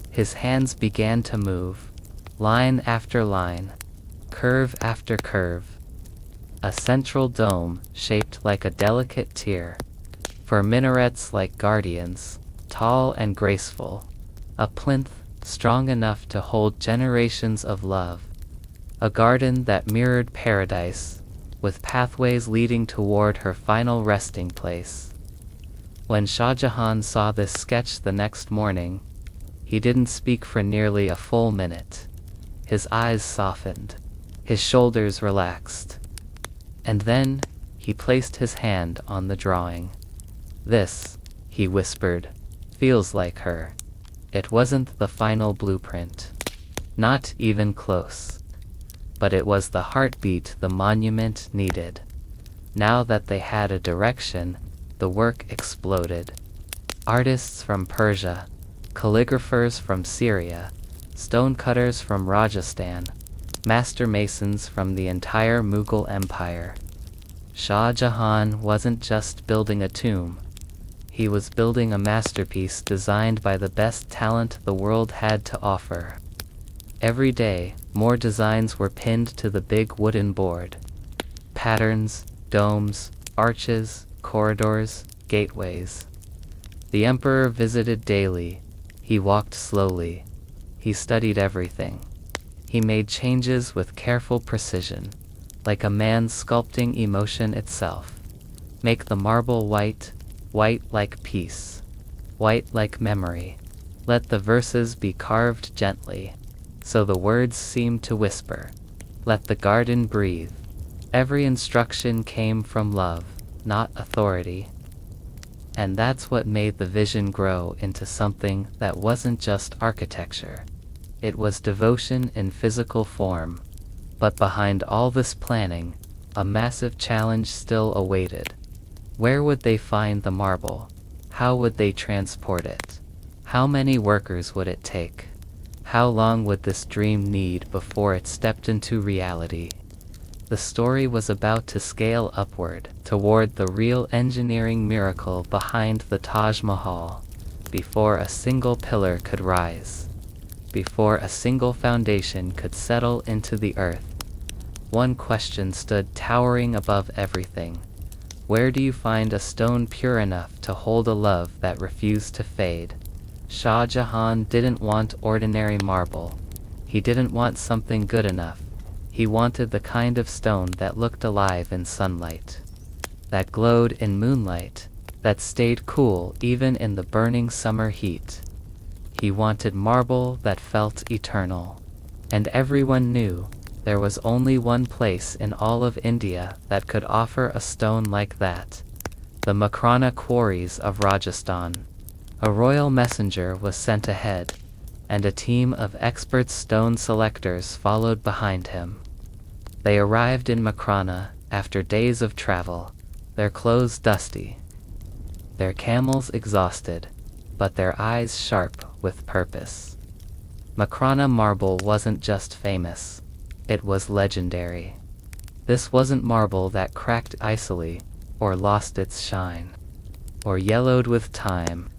His hands began to move, line after line, curve after curve. A central dome shaped like a delicate tear, for minarets like guardians, tall and graceful. A plinth strong enough to hold generations of love. A garden that mirrored paradise, with pathways leading toward her final resting place. When Shah Jahan saw this sketch the next morning, he didn't speak for nearly a full minute. His eyes softened, his shoulders relaxed. And then, he placed his hand on the drawing. "This," he whispered, "feels like her." It wasn't the final blueprint. Not even close. But it was the heartbeat the monument needed. Now that they had a direction, the work exploded. Artists from Persia, calligraphers from Syria, stonecutters from Rajasthan, master masons from the entire Mughal Empire. Shah Jahan wasn't just building a tomb. He was building a masterpiece designed by the best talent the world had to offer. Every day, more designs were pinned to the big wooden board. Patterns, domes, arches, corridors, gateways. The emperor visited daily. He walked slowly. He studied everything. He made changes with careful precision, like a man sculpting emotion itself. Make the marble white, white like peace, white like memory. Let the verses be carved gently, so the words seem to whisper. Let the garden breathe. Every instruction came from love, not authority. And that's what made the vision grow into something that wasn't just architecture. It was devotion in physical form. But behind all this planning, a massive challenge still awaited. Where would they find the marble? How would they transport it? How many workers would it take? How long would this dream need before it stepped into reality? The story was about to scale upward, toward the real engineering miracle behind the Taj Mahal, before a single pillar could rise, before a single foundation could settle into the earth. One question stood towering above everything. Where do you find a stone pure enough to hold a love that refused to fade? Shah Jahan didn't want ordinary marble. He didn't want something good enough. He wanted the kind of stone that looked alive in sunlight, that glowed in moonlight, that stayed cool even in the burning summer heat. He wanted marble that felt eternal. And everyone knew there was only one place in all of India that could offer a stone like that: the Makrana quarries of Rajasthan. A royal messenger was sent ahead, and a team of expert stone selectors followed behind him. They arrived in Makrana after days of travel, their clothes dusty, their camels exhausted, but their eyes sharp with purpose. Makrana marble wasn't just famous, it was legendary. This wasn't marble that cracked icily, or lost its shine, or yellowed with time.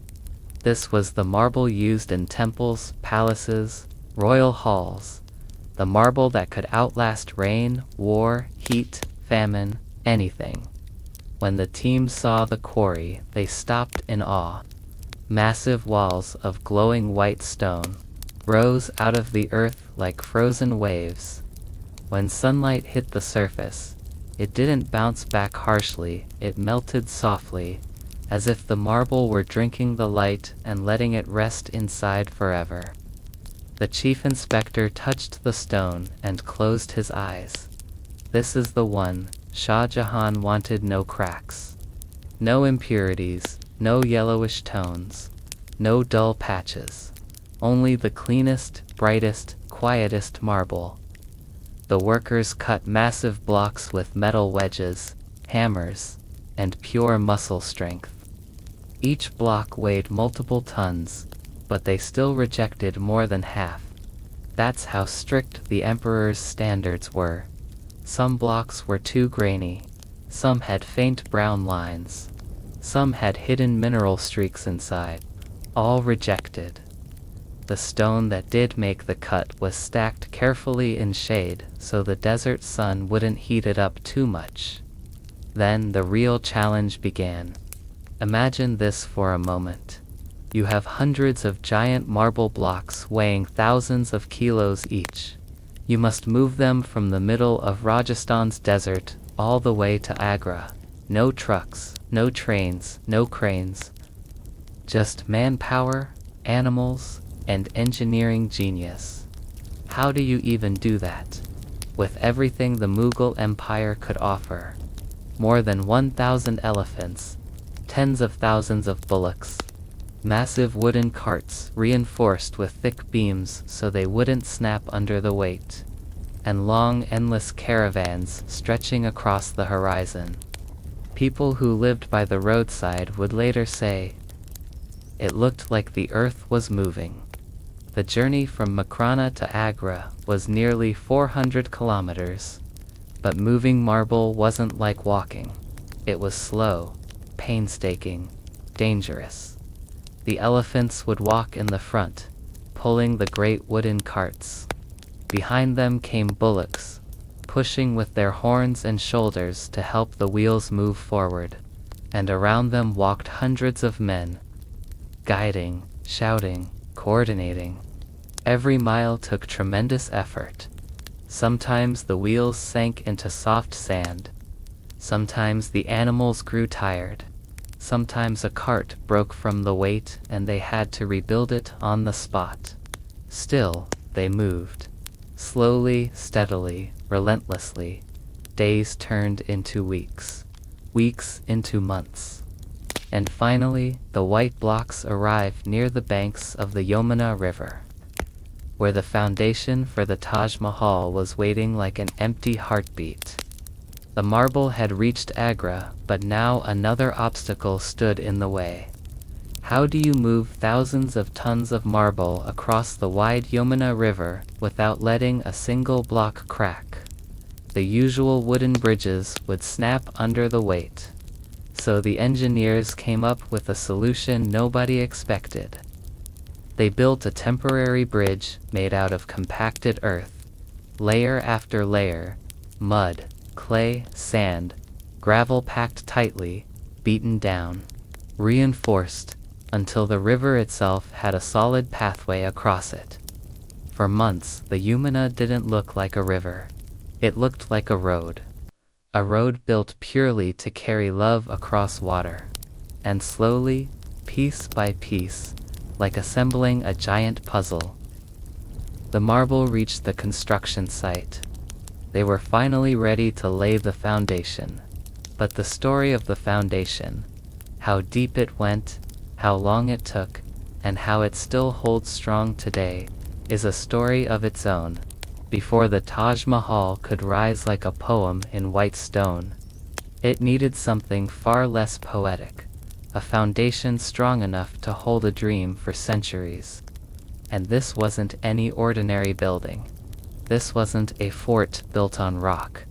This was the marble used in temples, palaces, royal halls, the marble that could outlast rain, war, heat, famine, anything. When the team saw the quarry, they stopped in awe. Massive walls of glowing white stone rose out of the earth like frozen waves. When sunlight hit the surface, it didn't bounce back harshly, it melted softly, as if the marble were drinking the light and letting it rest inside forever. The chief inspector touched the stone and closed his eyes. This is the one. Shah Jahan wanted no cracks, no impurities, no yellowish tones, no dull patches, only the cleanest, brightest, quietest marble. The workers cut massive blocks with metal wedges, hammers, and pure muscle strength. Each block weighed multiple tons, but they still rejected more than half. That's how strict the emperor's standards were. Some blocks were too grainy, some had faint brown lines, some had hidden mineral streaks inside. All rejected. The stone that did make the cut was stacked carefully in shade so the desert sun wouldn't heat it up too much. Then the real challenge began. Imagine this for a moment. You have hundreds of giant marble blocks weighing thousands of kilos each. You must move them from the middle of Rajasthan's desert all the way to Agra. No trucks, no trains, no cranes. Just manpower, animals, and engineering genius. How do you even do that? With everything the Mughal Empire could offer. More than 1,000 elephants, tens of thousands of bullocks, massive wooden carts reinforced with thick beams so they wouldn't snap under the weight, and long endless caravans stretching across the horizon. People who lived by the roadside would later say, it looked like the earth was moving. The journey from Makrana to Agra was nearly 400 kilometers, but moving marble wasn't like walking. It was slow, painstaking, dangerous. The elephants would walk in the front, pulling the great wooden carts. Behind them came bullocks, pushing with their horns and shoulders to help the wheels move forward, and around them walked hundreds of men, guiding, shouting, coordinating. Every mile took tremendous effort. Sometimes the wheels sank into soft sand. Sometimes the animals grew tired. Sometimes a cart broke from the weight and they had to rebuild it on the spot. Still, they moved. Slowly, steadily, relentlessly. Days turned into weeks. Weeks into months. And finally, the white blocks arrived near the banks of the Yamuna River, where the foundation for the Taj Mahal was waiting like an empty heartbeat. The marble had reached Agra, but now another obstacle stood in the way. How do you move thousands of tons of marble across the wide Yamuna River without letting a single block crack? The usual wooden bridges would snap under the weight. So the engineers came up with a solution nobody expected. They built a temporary bridge made out of compacted earth, layer after layer, mud, clay, sand, gravel packed tightly, beaten down, reinforced, until the river itself had a solid pathway across it. For months, the Yamuna didn't look like a river. It looked like a road. A road built purely to carry love across water. And slowly, piece by piece, like assembling a giant puzzle, the marble reached the construction site. They were finally ready to lay the foundation. But the story of the foundation, how deep it went, how long it took, and how it still holds strong today, is a story of its own. Before the Taj Mahal could rise like a poem in white stone, it needed something far less poetic, a foundation strong enough to hold a dream for centuries. And this wasn't any ordinary building. This wasn't a fort built on rock.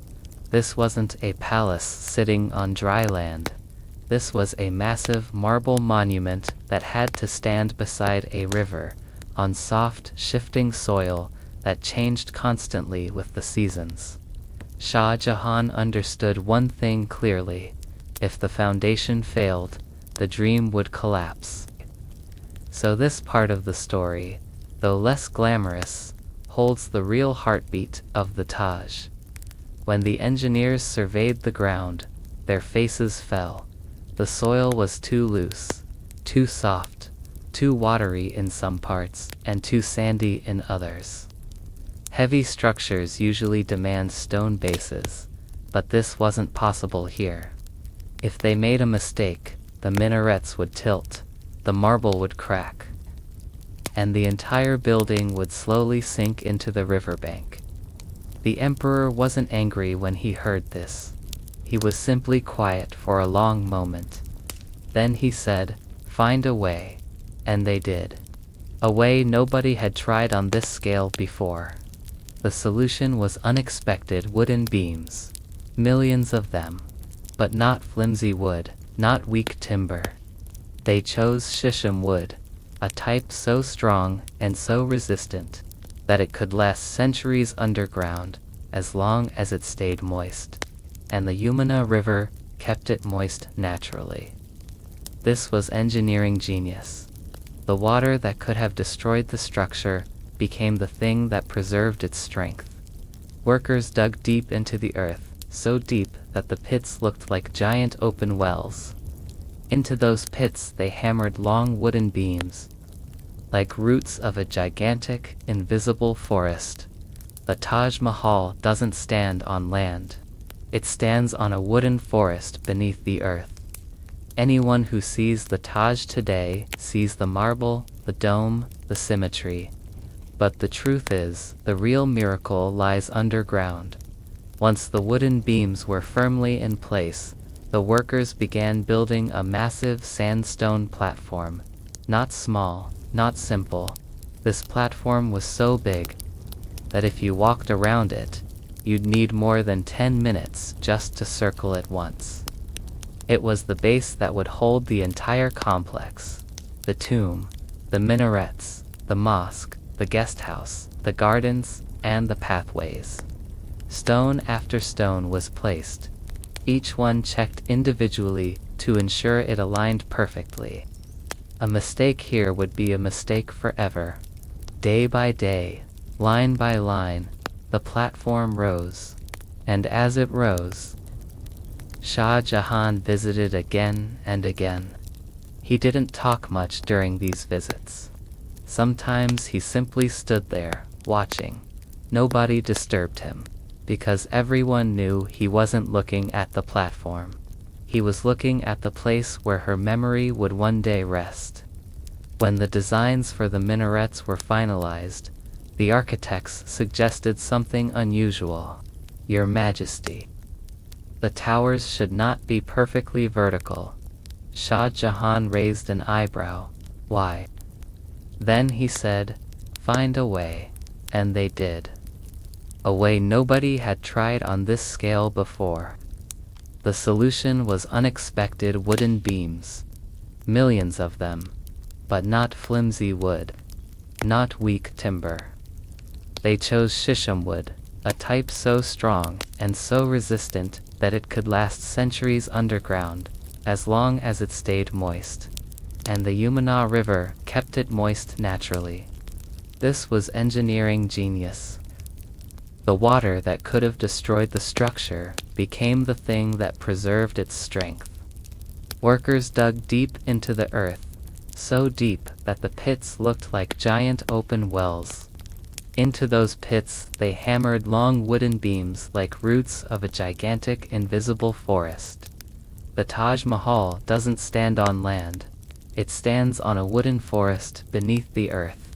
This wasn't a palace sitting on dry land. This was a massive marble monument that had to stand beside a river, on soft, shifting soil that changed constantly with the seasons. Shah Jahan understood one thing clearly: if the foundation failed, the dream would collapse. So this part of the story, though less glamorous, holds the real heartbeat of the Taj. When the engineers surveyed the ground, their faces fell. The soil was too loose, too soft, too watery in some parts, and too sandy in others. Heavy structures usually demand stone bases, but this wasn't possible here. If they made a mistake, the minarets would tilt, the marble would crack, and the entire building would slowly sink into the riverbank. The emperor wasn't angry when he heard this. He was simply quiet for a long moment. Then he said, "Find a way." And they did. A way nobody had tried on this scale before. The solution was unexpected wooden beams. Millions of them. But not flimsy wood, not weak timber. They chose shisham wood, a type so strong and so resistant that it could last centuries underground as long as it stayed moist. And the Yamuna River kept it moist naturally. This was engineering genius. The water that could have destroyed the structure became the thing that preserved its strength. Workers dug deep into the earth, so deep that the pits looked like giant open wells. Into those pits they hammered long wooden beams, like roots of a gigantic, invisible forest. The Taj Mahal doesn't stand on land. It stands on a wooden forest beneath the earth. Anyone who sees the Taj today sees the marble, the dome, the symmetry. But the truth is, the real miracle lies underground. Once the wooden beams were firmly in place, the workers began building a massive sandstone platform. Not small, not simple. This platform was so big that if you walked around it, you'd need more than 10 minutes just to circle it once. It was the base that would hold the entire complex. The tomb, the minarets, the mosque, the guest house, the gardens, and the pathways. Stone after stone was placed, each one checked individually to ensure it aligned perfectly. A mistake here would be a mistake forever. Day by day, line by line, the platform rose. And as it rose, Shah Jahan visited again and again. He didn't talk much during these visits. Sometimes he simply stood there, watching. Nobody disturbed him, because everyone knew he wasn't looking at the platform. He was looking at the place where her memory would one day rest. When the designs for the minarets were finalized, the architects suggested something unusual. "Your Majesty, the towers should not be perfectly vertical." Shah Jahan raised an eyebrow. "Why?" Then he said, "Find a way." And they did. A way nobody had tried on this scale before. The solution was unexpected wooden beams. Millions of them. But not flimsy wood. Not weak timber. They chose shisham wood, a type so strong and so resistant that it could last centuries underground, as long as it stayed moist. And the Yamuna River kept it moist naturally. This was engineering genius. The water that could have destroyed the structure became the thing that preserved its strength. Workers dug deep into the earth, so deep that the pits looked like giant open wells. Into those pits they hammered long wooden beams like roots of a gigantic invisible forest. The Taj Mahal doesn't stand on land. It stands on a wooden forest beneath the earth.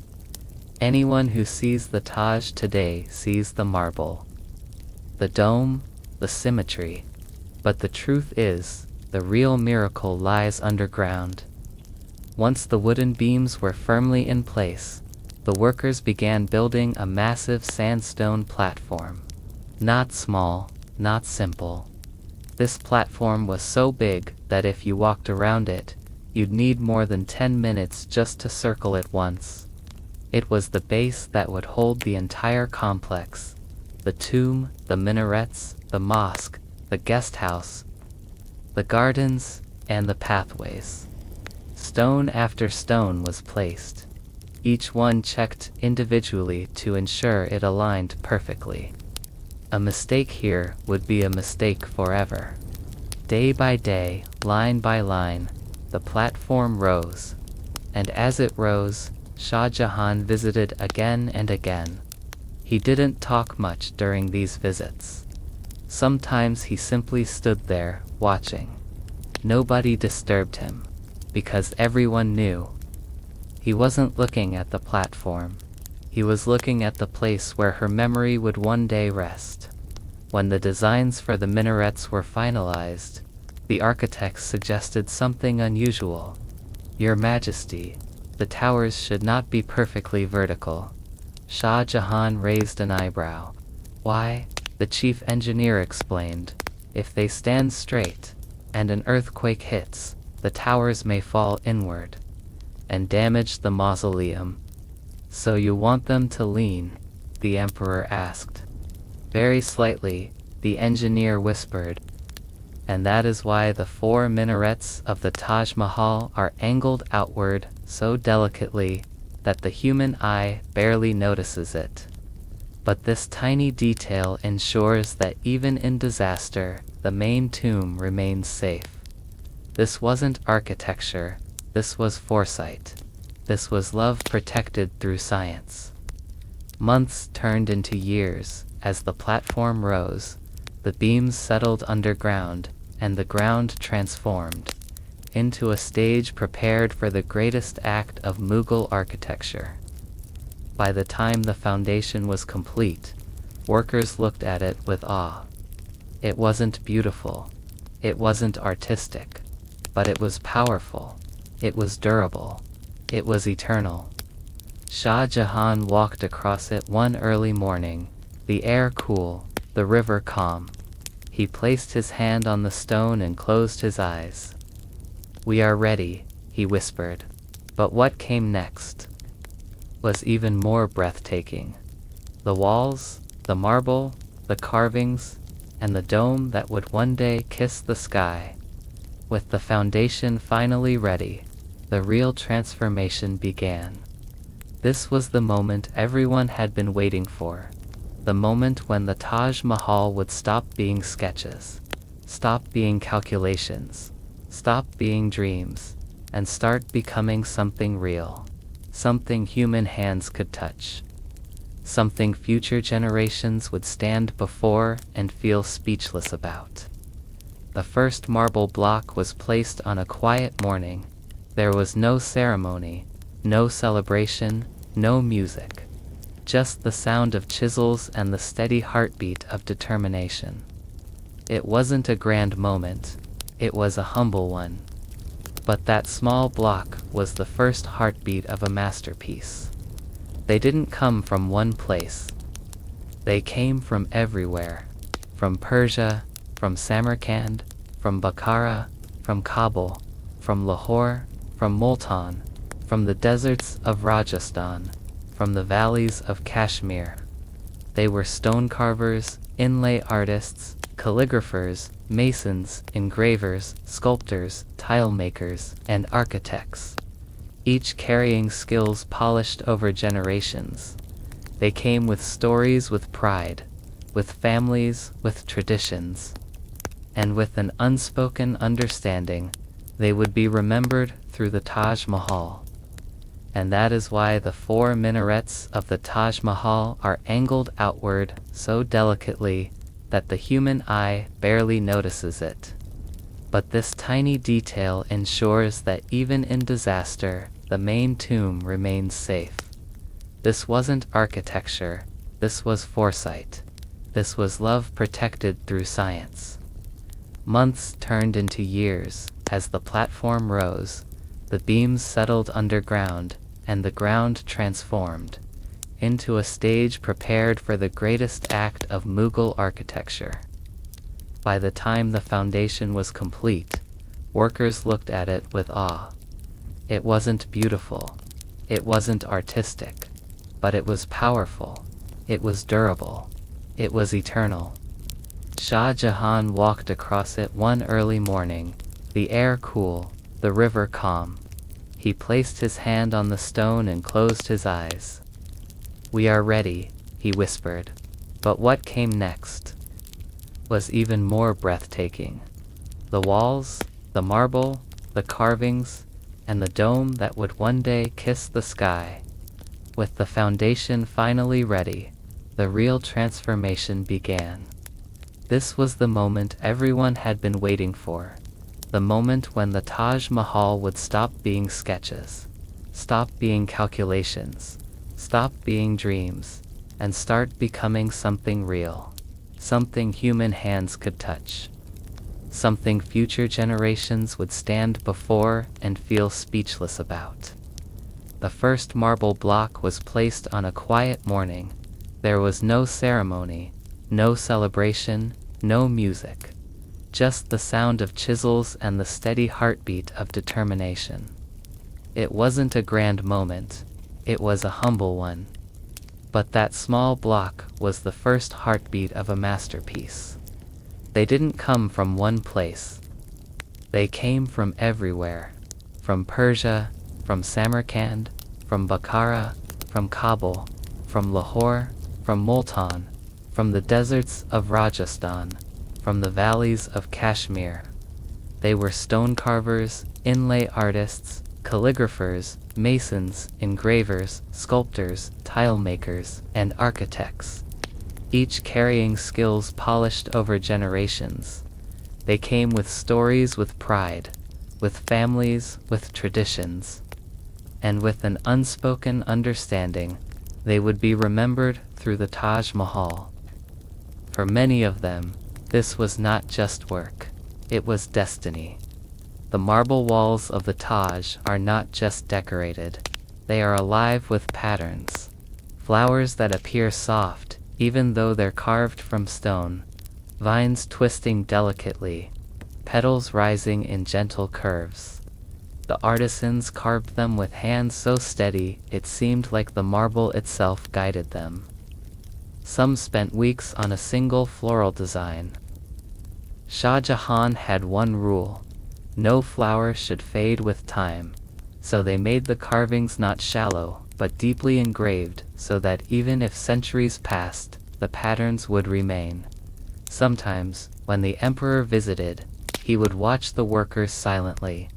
Anyone who sees the Taj today sees the marble, the dome, the symmetry. But the truth is, the real miracle lies underground. Once the wooden beams were firmly in place, the workers began building a massive sandstone platform. Not small, not simple. This platform was so big that if you walked around it, you'd need more than 10 minutes just to circle it once. It was the base that would hold the entire complex. The tomb, the minarets, the mosque, the guest house, the gardens, and the pathways. Stone after stone was placed, each one checked individually to ensure it aligned perfectly. A mistake here would be a mistake forever. Day by day, line by line, the platform rose. And as it rose, Shah Jahan visited again and again. He didn't talk much during these visits. Sometimes he simply stood there, watching. Nobody disturbed him, because everyone knew. He wasn't looking at the platform. He was looking at the place where her memory would one day rest. When the designs for the minarets were finalized, the architects suggested something unusual. "Your Majesty, the towers should not be perfectly vertical." Shah Jahan raised an eyebrow. "Why?" the chief engineer explained. "If they stand straight, and an earthquake hits, the towers may fall inward and damage the mausoleum." "So you want them to lean?" the emperor asked. "Very slightly," the engineer whispered. "And that is why the 4 minarets of the Taj Mahal are angled outward so delicately that the human eye barely notices it. But this tiny detail ensures that even in disaster, the main tomb remains safe." This wasn't architecture, this was foresight. This was love protected through science. Months turned into years as the platform rose, the beams settled underground, and the ground transformed into a stage prepared for the greatest act of Mughal architecture. By the time the foundation was complete, workers looked at it with awe. It wasn't beautiful, it wasn't artistic, but it was powerful, it was durable, it was eternal. Shah Jahan walked across it one early morning, the air cool, the river calm. He placed his hand on the stone and closed his eyes. "We are ready," he whispered. But what came next was even more breathtaking. The walls, the marble, the carvings, and the dome that would one day kiss the sky. With the foundation finally ready, the real transformation began. This was the moment everyone had been waiting for. The moment when the Taj Mahal would stop being sketches, stop being calculations, stop being dreams, and start becoming something real. Something human hands could touch. Something future generations would stand before and feel speechless about. The first marble block was placed on a quiet morning. There was no ceremony, no celebration, no music. Just the sound of chisels and the steady heartbeat of determination. It wasn't a grand moment, it was a humble one. But that small block was the first heartbeat of a masterpiece. They didn't come from one place. They came from everywhere. From Persia, from Samarkand, from Bukhara, from Kabul, from Lahore, from Multan, from the deserts of Rajasthan, from the valleys of Kashmir. They were stone carvers, inlay artists, calligraphers, masons, engravers, sculptors, tile makers, and architects, each carrying skills polished over generations. They came with stories, with pride, with families, with traditions, and with an unspoken understanding they would be remembered through the Taj Mahal. And that is why the 4 minarets of the Taj Mahal are angled outward so delicately that the human eye barely notices it. But this tiny detail ensures that even in disaster, the main tomb remains safe. This wasn't architecture, this was foresight. This was love protected through science. Months turned into years as the platform rose, the beams settled underground, and the ground transformed into a stage prepared for the greatest act of Mughal architecture. By the time the foundation was complete, workers looked at it with awe. It wasn't beautiful, it wasn't artistic, but it was powerful, it was durable, it was eternal. Shah Jahan walked across it one early morning, the air cool, the river calm. He placed his hand on the stone and closed his eyes. "We are ready," he whispered. But what came next was even more breathtaking. The walls, the marble, the carvings, and the dome that would one day kiss the sky. With the foundation finally ready, the real transformation began. This was the moment everyone had been waiting for. The moment when the Taj Mahal would stop being sketches, stop being calculations, stop being dreams, and start becoming something real. Something human hands could touch. Something future generations would stand before and feel speechless about. The first marble block was placed on a quiet morning. There was no ceremony, no celebration, no music. Just the sound of chisels and the steady heartbeat of determination. It wasn't a grand moment, it was a humble one. But that small block was the first heartbeat of a masterpiece. They didn't come from one place. They came from everywhere. From Persia, from Samarkand, from Bukhara, from Kabul, from Lahore, from Multan, from the deserts of Rajasthan, from the valleys of Kashmir. They were stone carvers, inlay artists, calligraphers, masons, engravers, sculptors, tile makers, and architects, each carrying skills polished over generations. They came with stories, with pride, with families, with traditions, and with an unspoken understanding they would be remembered through the Taj Mahal. For many of them, this was not just work, it was destiny. The marble walls of the Taj are not just decorated, they are alive with patterns. Flowers that appear soft, even though they're carved from stone, vines twisting delicately, petals rising in gentle curves. The artisans carved them with hands so steady it seemed like the marble itself guided them. Some spent weeks on a single floral design. Shah Jahan had one rule: no flower should fade with time, so they made the carvings not shallow, but deeply engraved, so that even if centuries passed, the patterns would remain. Sometimes, when the emperor visited, he would watch the workers silently.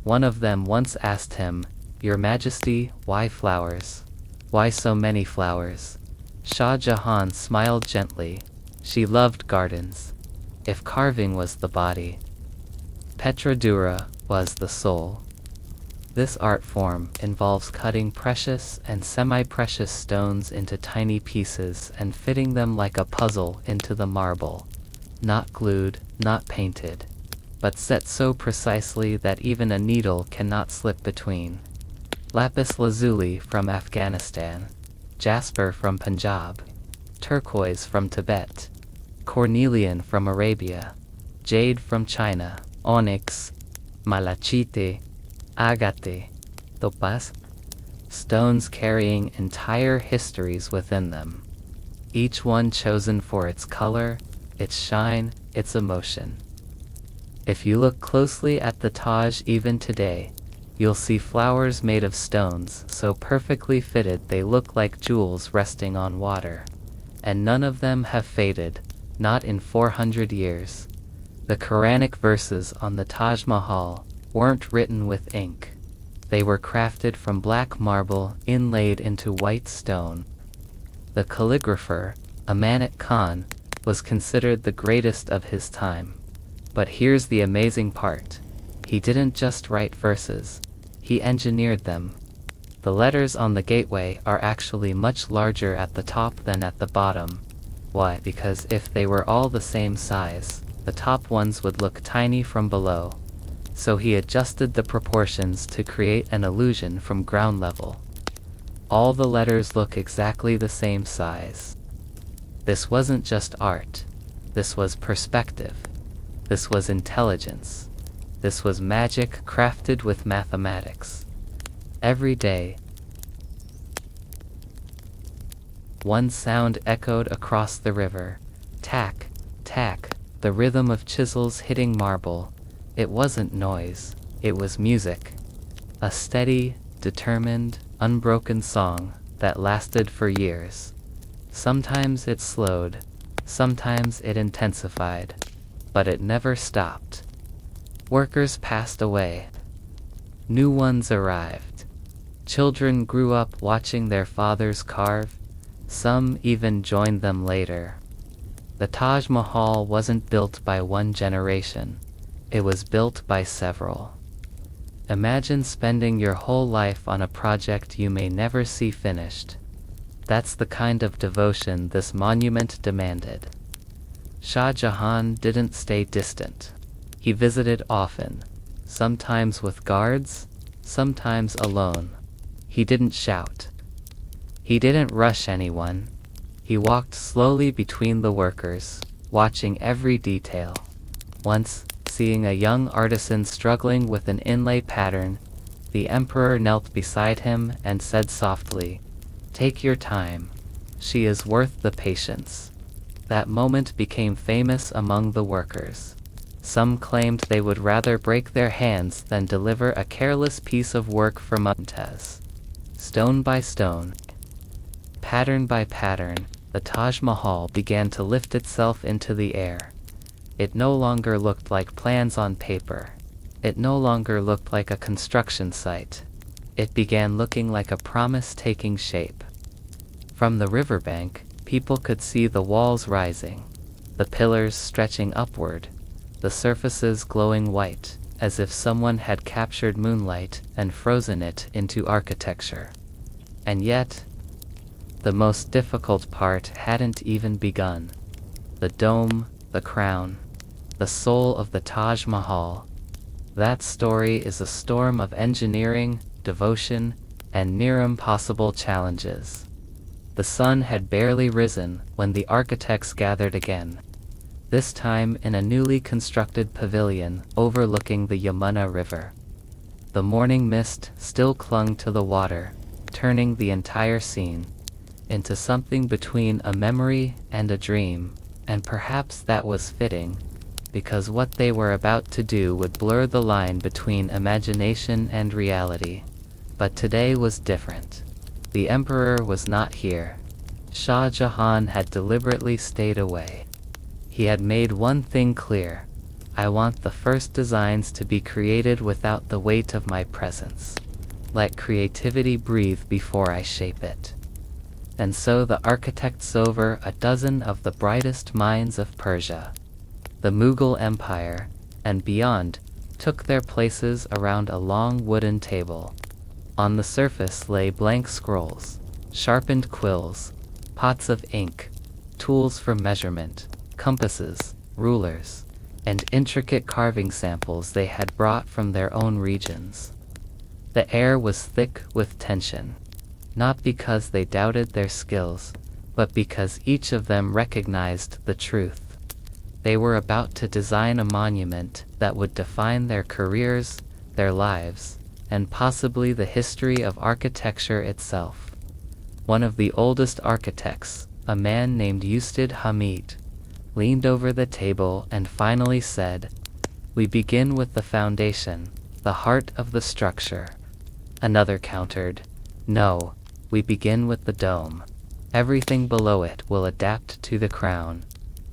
One of them once asked him, "Your Majesty, why flowers? Why so many flowers?" Shah Jahan smiled gently. She loved gardens. If carving was the body, Petrodura was the soul. This art form involves cutting precious and semi-precious stones into tiny pieces and fitting them like a puzzle into the marble. Not glued, not painted, but set so precisely that even a needle cannot slip between. Lapis lazuli from Afghanistan, jasper from Punjab, turquoise from Tibet, cornelian from Arabia, jade from China, onyx, malachite, agate, topaz, stones carrying entire histories within them, each one chosen for its color, its shine, its emotion. If you look closely at the Taj even today, you'll see flowers made of stones so perfectly fitted they look like jewels resting on water. And none of them have faded, not in 400 years. The Quranic verses on the Taj Mahal weren't written with ink. They were crafted from black marble inlaid into white stone. The calligrapher, Amanat Khan, was considered the greatest of his time. But here's the amazing part. He didn't just write verses. He engineered them. The letters on the gateway are actually much larger at the top than at the bottom. Why? Because if they were all the same size, the top ones would look tiny from below. So he adjusted the proportions to create an illusion from ground level. All the letters look exactly the same size. This wasn't just art. This was perspective. This was intelligence. This was magic crafted with mathematics. Every day, one sound echoed across the river. Tack, tack, the rhythm of chisels hitting marble. It wasn't noise, it was music. A steady, determined, unbroken song that lasted for years. Sometimes it slowed, sometimes it intensified, but it never stopped. Workers passed away. New ones arrived. Children grew up watching their fathers carve. Some even joined them later. The Taj Mahal wasn't built by one generation. It was built by several. Imagine spending your whole life on a project you may never see finished. That's the kind of devotion this monument demanded. Shah Jahan didn't stay distant. He visited often, sometimes with guards, sometimes alone. He didn't shout. He didn't rush anyone. He walked slowly between the workers, watching every detail. Once, seeing a young artisan struggling with an inlay pattern, the emperor knelt beside him and said softly, "Take your time. She is worth the patience." That moment became famous among the workers. Some claimed they would rather break their hands than deliver a careless piece of work for Mumtaz. Stone by stone, pattern by pattern, the Taj Mahal began to lift itself into the air. It no longer looked like plans on paper. It no longer looked like a construction site. It began looking like a promise taking shape. From the riverbank, people could see the walls rising, the pillars stretching upward, the surfaces glowing white, as if someone had captured moonlight and frozen it into architecture. And yet, the most difficult part hadn't even begun. The dome, the crown, the soul of the Taj Mahal. That story is a storm of engineering, devotion, and near impossible challenges. The sun had barely risen when the architects gathered again. This time in a newly constructed pavilion overlooking the Yamuna River. The morning mist still clung to the water, turning the entire scene into something between a memory and a dream, and perhaps that was fitting, because what they were about to do would blur the line between imagination and reality. But today was different. The emperor was not here. Shah Jahan had deliberately stayed away. He had made one thing clear: I want the first designs to be created without the weight of my presence. Let creativity breathe before I shape it. And so the architects, over a dozen of the brightest minds of Persia, the Mughal Empire, and beyond, took their places around a long wooden table. On the surface lay blank scrolls, sharpened quills, pots of ink, tools for measurement, compasses, rulers, and intricate carving samples they had brought from their own regions. The air was thick with tension, not because they doubted their skills, but because each of them recognized the truth. They were about to design a monument that would define their careers, their lives, and possibly the history of architecture itself. One of the oldest architects, a man named Ustad Hamid, leaned over the table and finally said, "We begin with the foundation, the heart of the structure." Another countered, "No, we begin with the dome. Everything below it will adapt to the crown."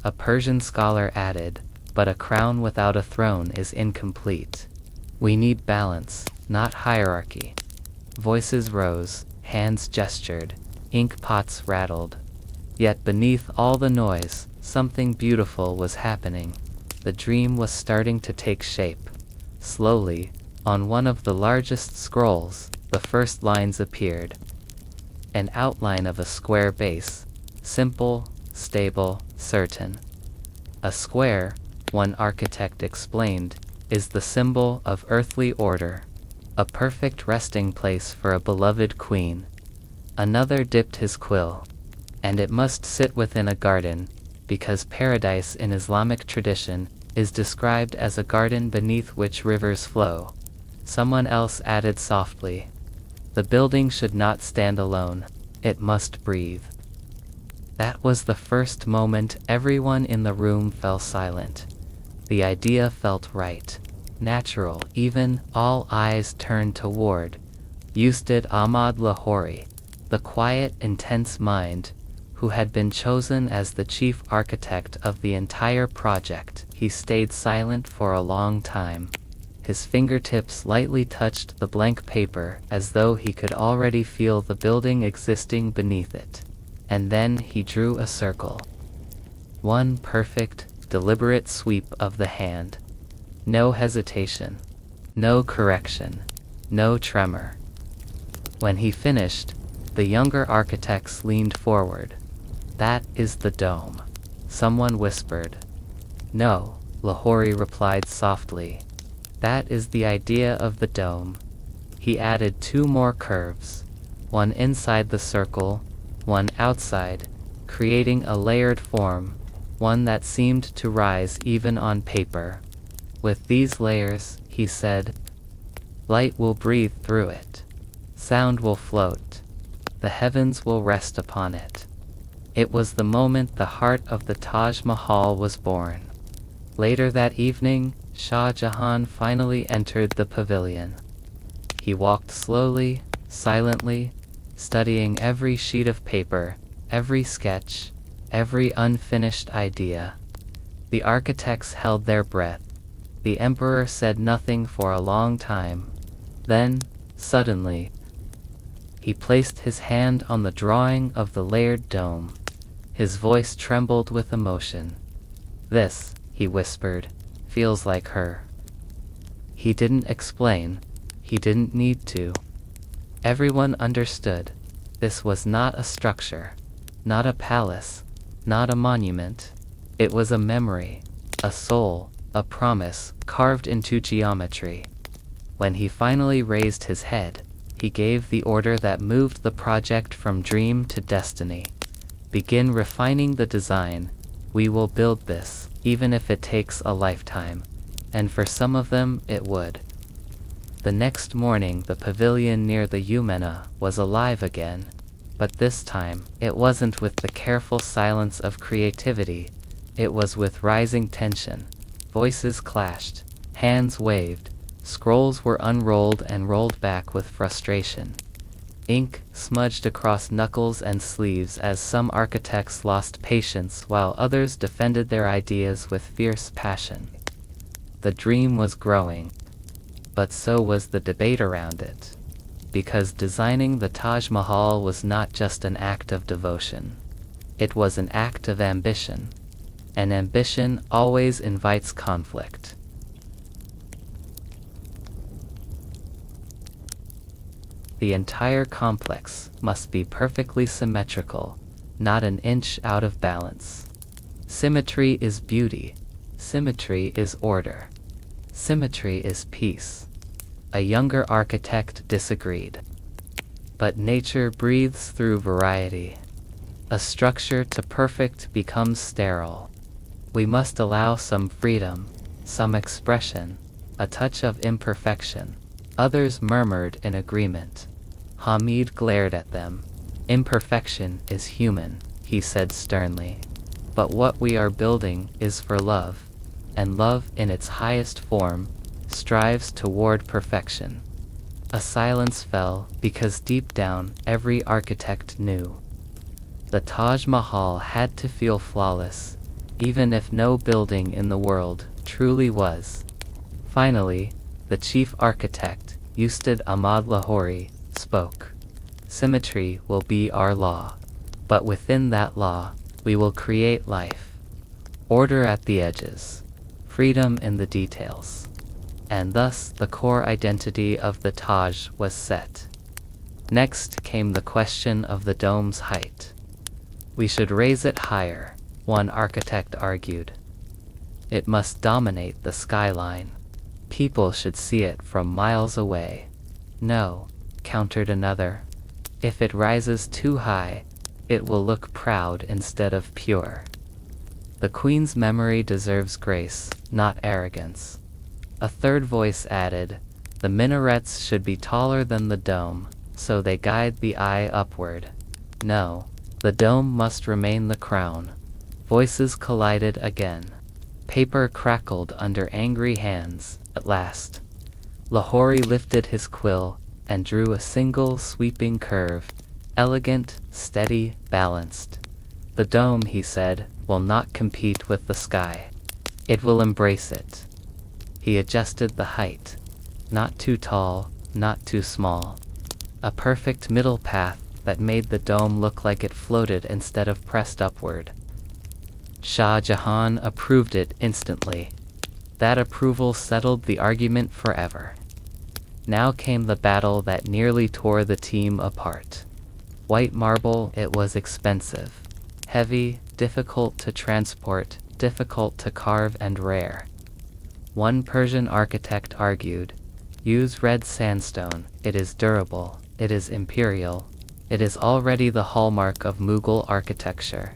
A Persian scholar added, "But a crown without a throne is incomplete. We need balance, not hierarchy." Voices rose, hands gestured, ink pots rattled. Yet beneath all the noise, something beautiful was happening. The dream was starting to take shape. Slowly, on one of the largest scrolls, the first lines appeared. An outline of a square base, simple, stable, certain. A square, one architect explained, is the symbol of earthly order, a perfect resting place for a beloved queen. Another dipped his quill. And it must sit within a garden, because paradise in Islamic tradition is described as a garden beneath which rivers flow. Someone else added softly, "The building should not stand alone, it must breathe." That was the first moment everyone in the room fell silent. The idea felt right, natural even. All eyes turned toward Ustad Ahmad Lahori, the quiet, intense mind, who had been chosen as the chief architect of the entire project. He stayed silent for a long time. His fingertips lightly touched the blank paper as though he could already feel the building existing beneath it. And then he drew a circle. One perfect, deliberate sweep of the hand. No hesitation. No correction. No tremor. When he finished, the younger architects leaned forward. "That is the dome," someone whispered. "No," Lahori replied softly. "That is the idea of the dome." He added two more curves, one inside the circle, one outside, creating a layered form, one that seemed to rise even on paper. "With these layers," he said, "light will breathe through it. Sound will float. The heavens will rest upon it." It was the moment the heart of the Taj Mahal was born. Later that evening, Shah Jahan finally entered the pavilion. He walked slowly, silently, studying every sheet of paper, every sketch, every unfinished idea. The architects held their breath. The emperor said nothing for a long time. Then, suddenly, he placed his hand on the drawing of the layered dome. His voice trembled with emotion. "This," he whispered, "feels like her." He didn't explain. He didn't need to. Everyone understood. This was not a structure, not a palace, not a monument. It was a memory, a soul, a promise carved into geometry. When he finally raised his head, he gave the order that moved the project from dream to destiny. "Begin refining the design. We will build this, even if it takes a lifetime." And for some of them, it would. The next morning, the pavilion near the Umena was alive again. But this time, it wasn't with the careful silence of creativity. It was with rising tension. Voices clashed. Hands waved. Scrolls were unrolled and rolled back with frustration. Ink smudged across knuckles and sleeves as some architects lost patience while others defended their ideas with fierce passion. The dream was growing, but so was the debate around it. Because designing the Taj Mahal was not just an act of devotion. It was an act of ambition. And ambition always invites conflict. The entire complex must be perfectly symmetrical, not an inch out of balance. Symmetry is beauty. Symmetry is order. Symmetry is peace. A younger architect disagreed. But nature breathes through variety. A structure too perfect becomes sterile. We must allow some freedom, some expression, a touch of imperfection. Others murmured in agreement. Hamid glared at them. "Imperfection is human," he said sternly. But what we are building is for love, and love in its highest form strives toward perfection. A silence fell because deep down every architect knew. The Taj Mahal had to feel flawless, even if no building in the world truly was. Finally, the chief architect, Ustad Ahmad Lahori, spoke. Symmetry will be our law. But within that law, we will create life. Order at the edges. Freedom in the details. And thus the core identity of the Taj was set. Next came the question of the dome's height. We should raise it higher, one architect argued. It must dominate the skyline. People should see it from miles away. No, countered another. If it rises too high, it will look proud instead of pure. The Queen's memory deserves grace, not arrogance. A third voice added, the minarets should be taller than the dome, so they guide the eye upward. No, the dome must remain the crown. Voices collided again. Paper crackled under angry hands. At last, Lahori lifted his quill and drew a single sweeping curve, elegant, steady, balanced. The dome, he said, will not compete with the sky. It will embrace it. He adjusted the height. Not too tall, not too small. A perfect middle path that made the dome look like it floated instead of pressed upward. Shah Jahan approved it instantly. That approval settled the argument forever. Now came the battle that nearly tore the team apart. White marble, it was expensive. Heavy, difficult to transport, difficult to carve and rare. One Persian architect argued, use red sandstone, it is durable, it is imperial, it is already the hallmark of Mughal architecture.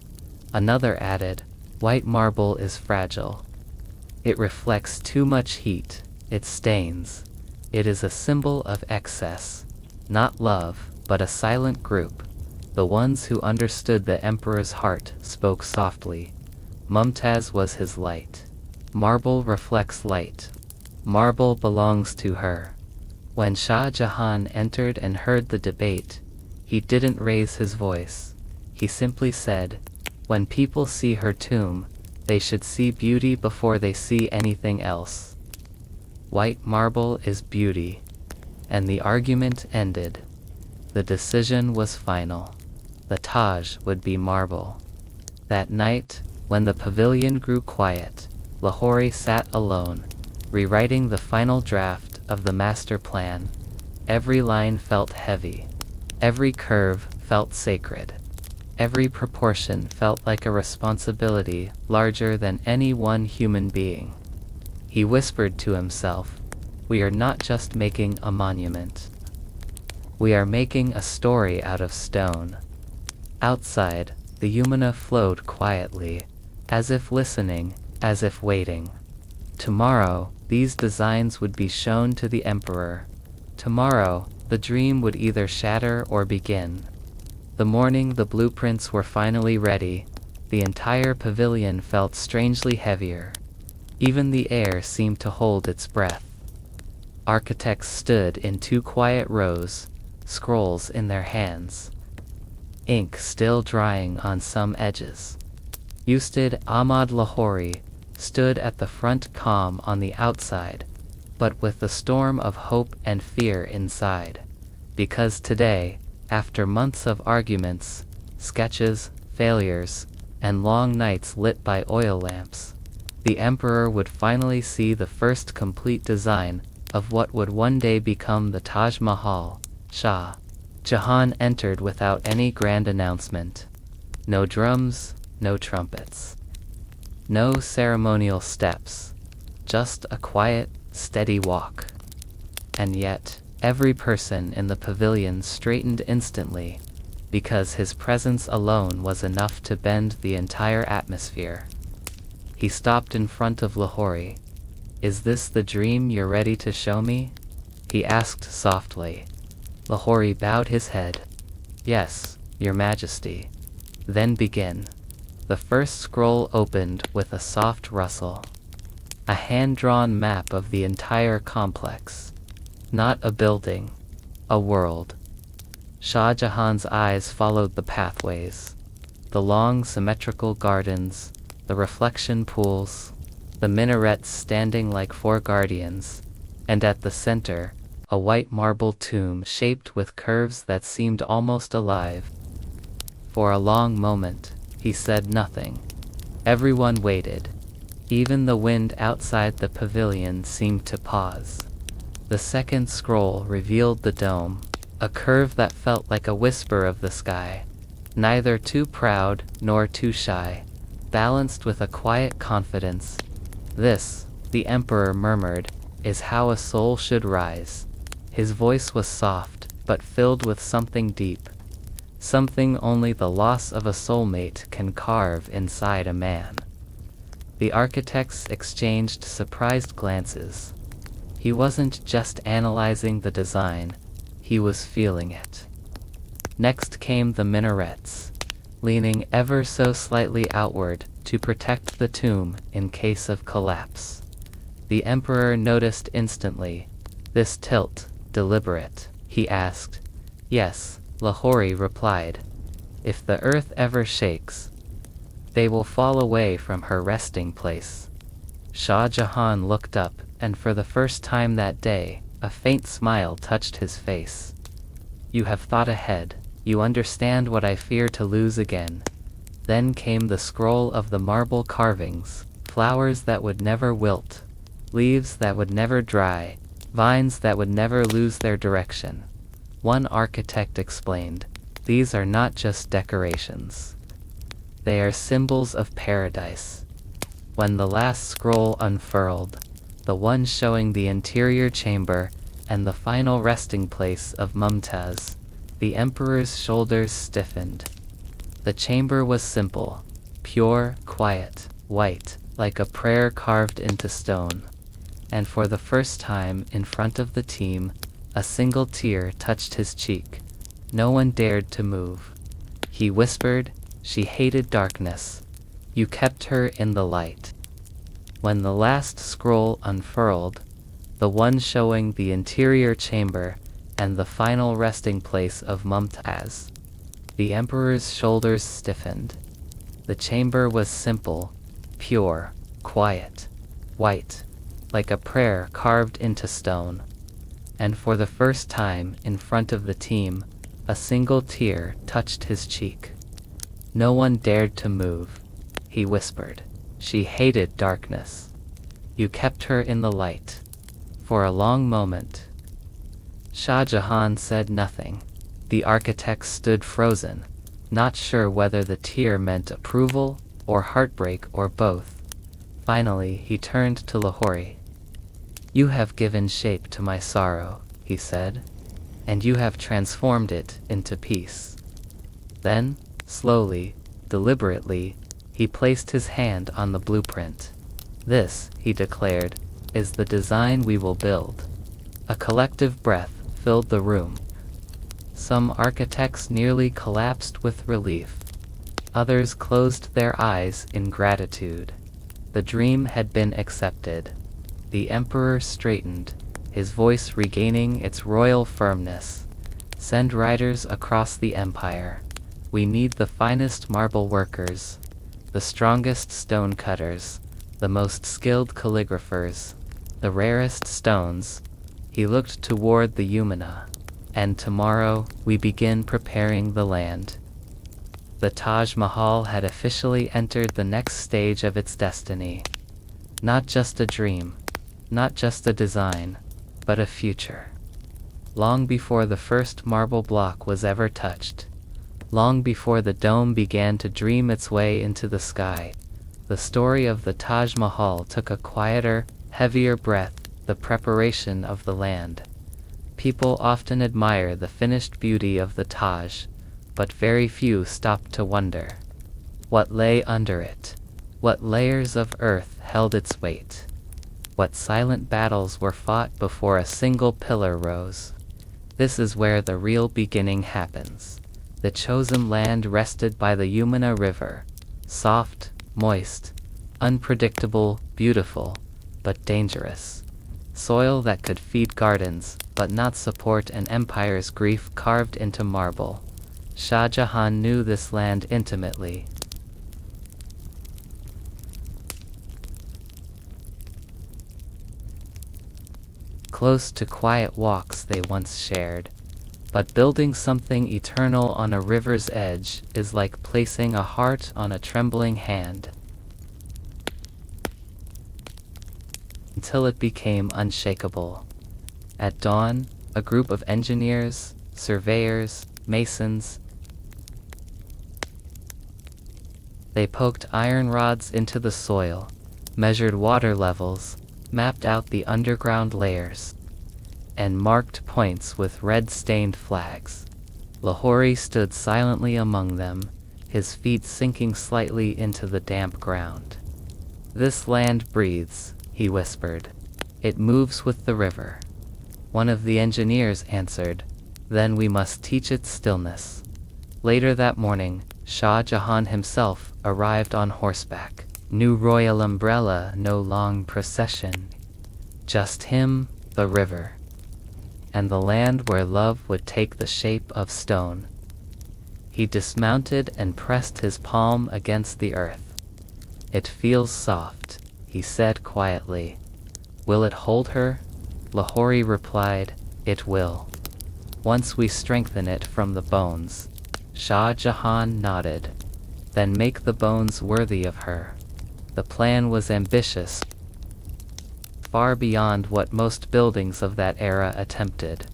Another added, white marble is fragile. It reflects too much heat, it stains. It is a symbol of excess, not love, but a silent group. The ones who understood the emperor's heart spoke softly. Mumtaz was his light. Marble reflects light. Marble belongs to her. When Shah Jahan entered and heard the debate, he didn't raise his voice. He simply said, when people see her tomb, they should see beauty before they see anything else. White marble is beauty. And the argument ended. The decision was final. The Taj would be marble. That night, when the pavilion grew quiet, Lahori sat alone, rewriting the final draft of the master plan. Every line felt heavy. Every curve felt sacred. Every proportion felt like a responsibility larger than any one human being. He whispered to himself, we are not just making a monument. We are making a story out of stone. Outside, the Yamuna flowed quietly, as if listening, as if waiting. Tomorrow, these designs would be shown to the emperor. Tomorrow, the dream would either shatter or begin. The morning the blueprints were finally ready, the entire pavilion felt strangely heavier. Even the air seemed to hold its breath. Architects stood in two quiet rows, scrolls in their hands. Ink still drying on some edges. Ustad Ahmad Lahori stood at the front, calm on the outside, but with the storm of hope and fear inside. Because today, after months of arguments, sketches, failures, and long nights lit by oil lamps, the emperor would finally see the first complete design of what would one day become the Taj Mahal. Shah Jahan entered without any grand announcement. No drums, no trumpets. No ceremonial steps. Just a quiet, steady walk. And yet, every person in the pavilion straightened instantly, because his presence alone was enough to bend the entire atmosphere. He stopped in front of Lahori. Is this the dream you're ready to show me? He asked softly. Lahori bowed his head. Yes, Your Majesty. Then begin. The first scroll opened with a soft rustle. A hand-drawn map of the entire complex. Not a building, a world. Shah Jahan's eyes followed the pathways. The long symmetrical gardens, the reflection pools, the minarets standing like four guardians, and at the center, a white marble tomb shaped with curves that seemed almost alive. For a long moment, he said nothing. Everyone waited. Even the wind outside the pavilion seemed to pause. The second scroll revealed the dome, a curve that felt like a whisper of the sky, neither too proud nor too shy, balanced with a quiet confidence. This, the emperor murmured, is how a soul should rise. His voice was soft, but filled with something deep. Something only the loss of a soulmate can carve inside a man. The architects exchanged surprised glances. He wasn't just analyzing the design, he was feeling it. Next came the minarets, leaning ever so slightly outward to protect the tomb in case of collapse. The emperor noticed instantly. This tilt, deliberate? He asked. Yes, Lahori replied. If the earth ever shakes, they will fall away from her resting place. Shah Jahan looked up, and for the first time that day, a faint smile touched his face. You have thought ahead. You understand what I fear to lose again. Then came the scroll of the marble carvings, flowers that would never wilt, leaves that would never dry, vines that would never lose their direction. One architect explained, these are not just decorations. They are symbols of paradise. When the last scroll unfurled, the one showing the interior chamber and the final resting place of Mumtaz, the emperor's shoulders stiffened. The chamber was simple, pure, quiet, white, like a prayer carved into stone. And for the first time in front of the team, a single tear touched his cheek. No one dared to move. He whispered, she hated darkness. You kept her in the light. When the last scroll unfurled, the one showing the interior chamber and the final resting place of Mumtaz, the emperor's shoulders stiffened. The chamber was simple, pure, quiet, white, like a prayer carved into stone. And for the first time in front of the team, a single tear touched his cheek. No one dared to move. He whispered, she hated darkness. You kept her in the light. For a long moment, Shah Jahan said nothing. The architect stood frozen, not sure whether the tear meant approval or heartbreak or both. Finally, he turned to Lahori. You have given shape to my sorrow, he said, and you have transformed it into peace. Then, slowly, deliberately, he placed his hand on the blueprint. This, he declared, is the design we will build. A collective breath filled the room. Some architects nearly collapsed with relief. Others closed their eyes in gratitude. The dream had been accepted. The emperor straightened, his voice regaining its royal firmness. Send riders across the empire. We need the finest marble workers, the strongest stone cutters, the most skilled calligraphers, the rarest stones. He looked toward the Yamuna. And tomorrow, we begin preparing the land. The Taj Mahal had officially entered the next stage of its destiny. Not just a dream, not just a design, but a future. Long before the first marble block was ever touched, long before the dome began to dream its way into the sky, the story of the Taj Mahal took a quieter, heavier breath, the preparation of the land. People often admire the finished beauty of the Taj, but very few stop to wonder. What lay under it? What layers of earth held its weight? What silent battles were fought before a single pillar rose? This is where the real beginning happens. The chosen land rested by the Yamuna River, soft, moist, unpredictable, beautiful, but dangerous. Soil that could feed gardens, but not support an empire's grief carved into marble. Shah Jahan knew this land intimately. Close to quiet walks they once shared. But building something eternal on a river's edge is like placing a heart on a trembling hand. Until it became unshakable. At dawn, a group of engineers, surveyors, masons, they poked iron rods into the soil, measured water levels, mapped out the underground layers, and marked points with red-stained flags. Lahori stood silently among them, his feet sinking slightly into the damp ground. "This land breathes," he whispered. "It moves with the river." One of the engineers answered, "Then we must teach it stillness." Later that morning, Shah Jahan himself arrived on horseback. No royal umbrella, no long procession. Just him, the river, and the land where love would take the shape of stone. He dismounted and pressed his palm against the earth. "It feels soft," he said quietly. "Will it hold her?" Lahori replied, "It will. Once we strengthen it from the bones." Shah Jahan nodded. "Then make the bones worthy of her." The plan was ambitious, far beyond what most buildings of that era attempted.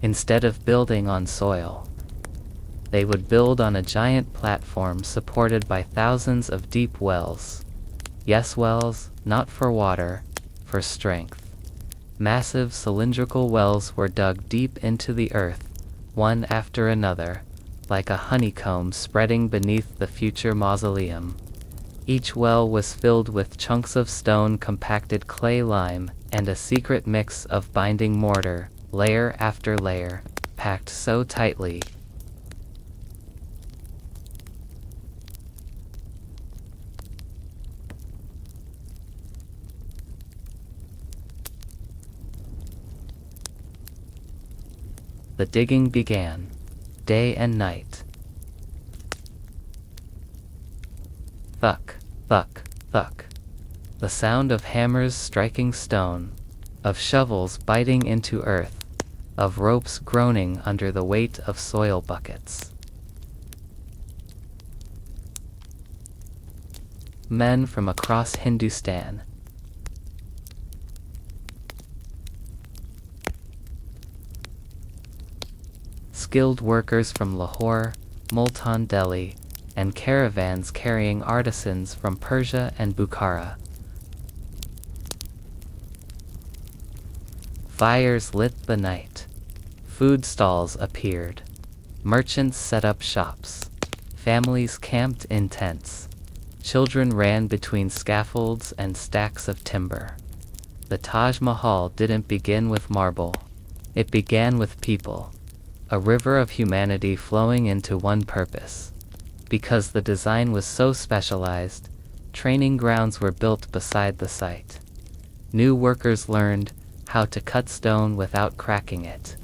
Instead of building on soil, they would build on a giant platform supported by thousands of deep wells. Yes, wells, not for water, for strength. Massive cylindrical wells were dug deep into the earth, one after another, like a honeycomb spreading beneath the future mausoleum. Each well was filled with chunks of stone, compacted clay, lime, and a secret mix of binding mortar, layer after layer, packed so tightly the digging began, day and night. Thunk, thunk, thunk. The sound of hammers striking stone, of shovels biting into earth, of ropes groaning under the weight of soil buckets. Men from across Hindustan, skilled workers from Lahore, Multan, Delhi, and caravans carrying artisans from Persia and Bukhara. Fires lit the night. Food stalls appeared. Merchants set up shops. Families camped in tents. Children ran between scaffolds and stacks of timber. The Taj Mahal didn't begin with marble. It began with people. A river of humanity flowing into one purpose. Because the design was so specialized, training grounds were built beside the site. New workers learned how to cut stone without cracking it,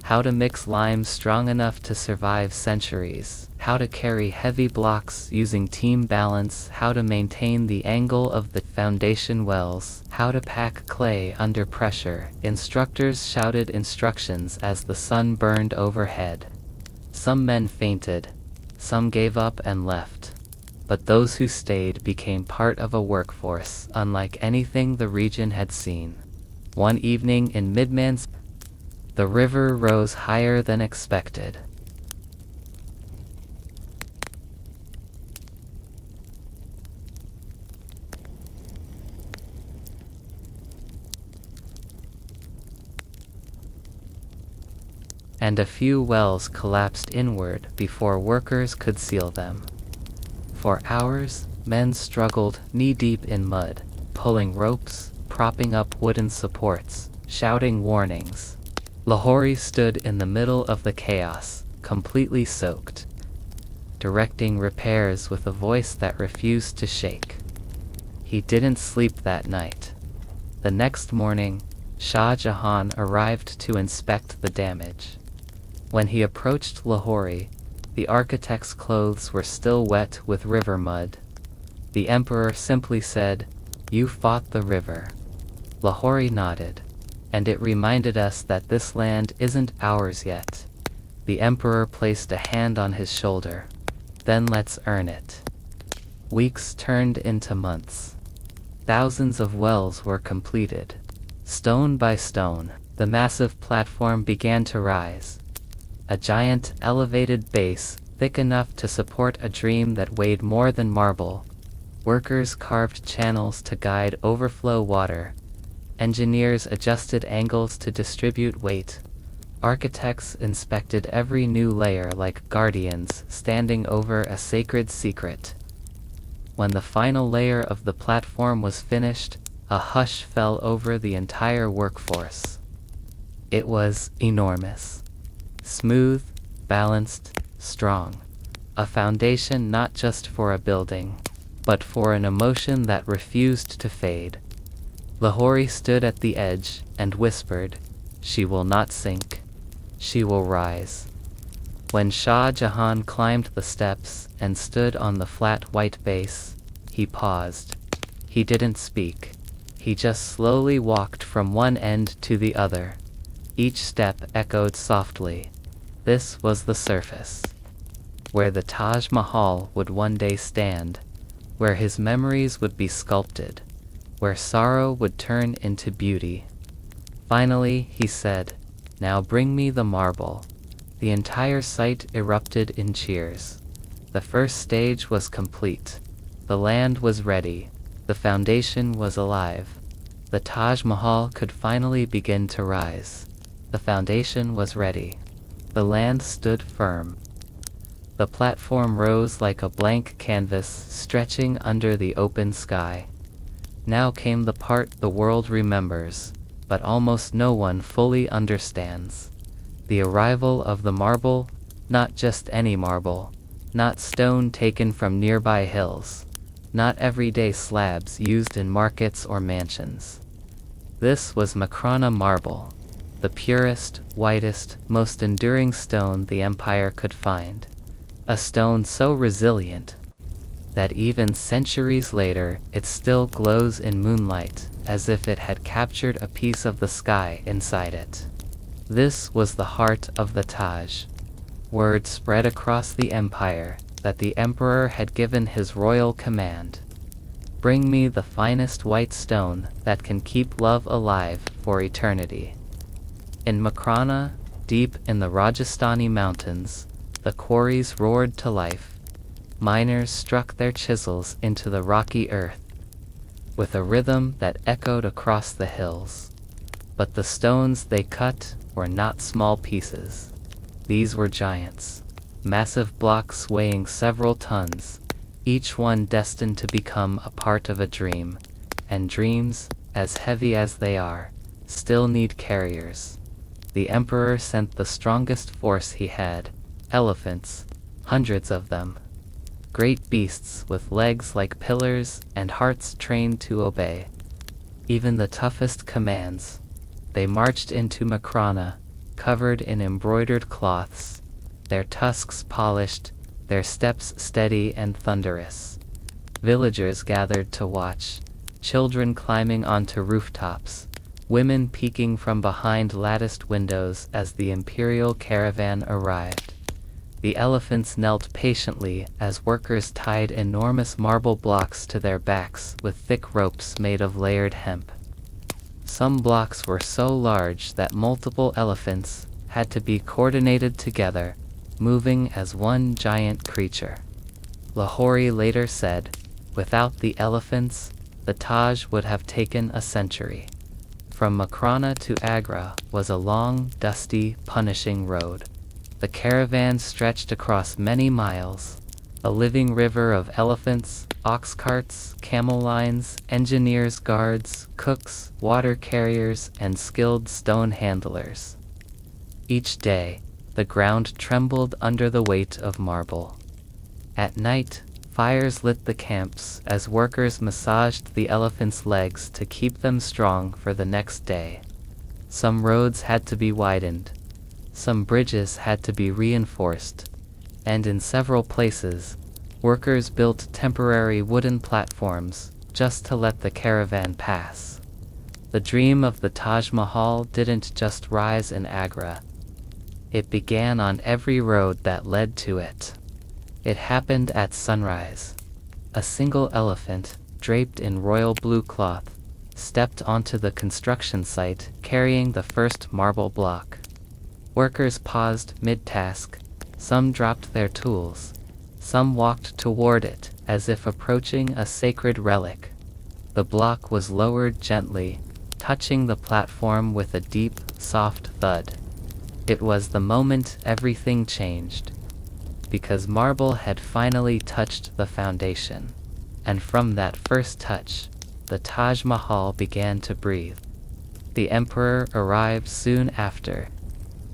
how to mix lime strong enough to survive centuries, how to carry heavy blocks using team balance, how to maintain the angle of the foundation wells, how to pack clay under pressure. Instructors shouted instructions as the sun burned overhead. Some men fainted, some gave up and left, but those who stayed became part of a workforce unlike anything the region had seen. One evening in mid-Man's, the river rose higher than expected. And a few wells collapsed inward before workers could seal them. For hours, men struggled knee-deep in mud, pulling ropes, propping up wooden supports, shouting warnings. Lahori stood in the middle of the chaos, completely soaked. directing repairs with a voice that refused to shake. He didn't sleep that night. The next morning, Shah Jahan arrived to inspect the damage. When he approached Lahore, the architect's clothes were still wet with river mud. The emperor simply said, "You fought the river." Lahore nodded, and it reminded us that this land isn't ours yet. The emperor placed a hand on his shoulder. "Then let's earn it." Weeks turned into months. Thousands of wells were completed. Stone by stone, the massive platform began to rise. A giant elevated base, thick enough to support a dream that weighed more than marble. Workers carved channels to guide overflow water. Engineers adjusted angles to distribute weight. Architects inspected every new layer like guardians standing over a sacred secret. When the final layer of the platform was finished, a hush fell over the entire workforce. It was enormous. Smooth, balanced, strong. A foundation not just for a building, but for an emotion that refused to fade. Lahore stood at the edge and whispered, "She will not sink. She will rise." When Shah Jahan climbed the steps and stood on the flat white base, he paused. He didn't speak. He just slowly walked from one end to the other. Each step echoed softly. This was the surface, where the Taj Mahal would one day stand, where his memories would be sculpted, where sorrow would turn into beauty. Finally, he said, "Now bring me the marble." The entire site erupted in cheers. The first stage was complete. The land was ready. The foundation was alive. The Taj Mahal could finally begin to rise. The foundation was ready. The land stood firm. The platform rose like a blank canvas stretching under the open sky. Now came the part the world remembers, but almost no one fully understands. The arrival of the marble, not just any marble, not stone taken from nearby hills, not everyday slabs used in markets or mansions. This was Makrana marble, the purest, whitest, most enduring stone the empire could find. A stone so resilient that even centuries later it still glows in moonlight as if it had captured a piece of the sky inside it. This was the heart of the Taj. Word spread across the empire that the emperor had given his royal command. "Bring me the finest white stone that can keep love alive for eternity." In Makrana, deep in the Rajasthani mountains, the quarries roared to life. Miners struck their chisels into the rocky earth, with a rhythm that echoed across the hills. But the stones they cut were not small pieces. These were giants, massive blocks weighing several tons, each one destined to become a part of a dream. And dreams, as heavy as they are, still need carriers. The emperor sent the strongest force he had, elephants, hundreds of them. Great beasts with legs like pillars and hearts trained to obey. Even the toughest commands. They marched into Makrana, covered in embroidered cloths, their tusks polished, their steps steady and thunderous. Villagers gathered to watch, children climbing onto rooftops, women peeking from behind latticed windows as the imperial caravan arrived. The elephants knelt patiently as workers tied enormous marble blocks to their backs with thick ropes made of layered hemp. Some blocks were so large that multiple elephants had to be coordinated together, moving as one giant creature. Lahore later said, "Without the elephants, the Taj would have taken a century." From Makrana to Agra was a long, dusty, punishing road. The caravan stretched across many miles, a living river of elephants, ox carts, camel lines, engineers, guards, cooks, water carriers, and skilled stone handlers. Each day, the ground trembled under the weight of marble. At night, fires lit the camps as workers massaged the elephants' legs to keep them strong for the next day. Some roads had to be widened, some bridges had to be reinforced, and in several places, workers built temporary wooden platforms just to let the caravan pass. The dream of the Taj Mahal didn't just rise in Agra. It began on every road that led to it. It happened at sunrise. A single elephant, draped in royal blue cloth, stepped onto the construction site carrying the first marble block. Workers paused mid-task. Some dropped their tools. Some walked toward it as if approaching a sacred relic. The block was lowered gently, touching the platform with a deep, soft thud. It was the moment everything changed, because marble had finally touched the foundation. And from that first touch, the Taj Mahal began to breathe. The emperor arrived soon after.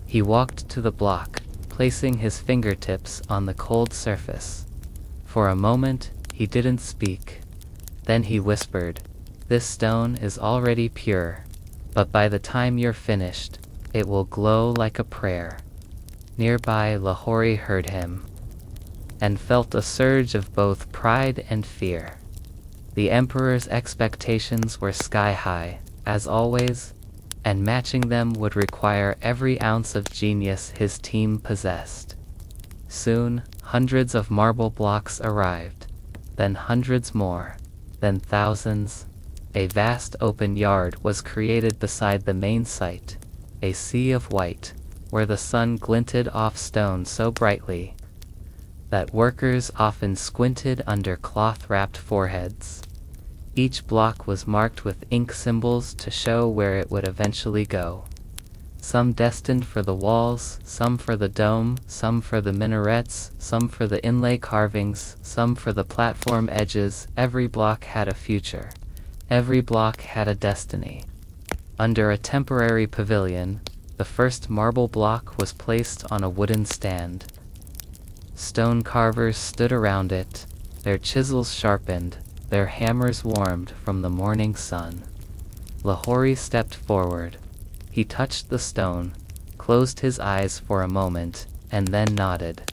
He walked to the block, placing his fingertips on the cold surface. For a moment, he didn't speak. Then he whispered, "This stone is already pure, but by the time you're finished, it will glow like a prayer." Nearby, Lahori heard him and felt a surge of both pride and fear. The emperor's expectations were sky-high, as always, and matching them would require every ounce of genius his team possessed. Soon, hundreds of marble blocks arrived, then hundreds more, then thousands. A vast open yard was created beside the main site, a sea of white, where the sun glinted off stone so brightly that workers often squinted under cloth-wrapped foreheads. Each block was marked with ink symbols to show where it would eventually go. Some destined for the walls, some for the dome, some for the minarets, some for the inlay carvings, some for the platform edges. Every block had a future. Every block had a destiny. Under a temporary pavilion, the first marble block was placed on a wooden stand. Stone carvers stood around it, their chisels sharpened, their hammers warmed from the morning sun. Lahori stepped forward. He touched the stone, closed his eyes for a moment, and then nodded.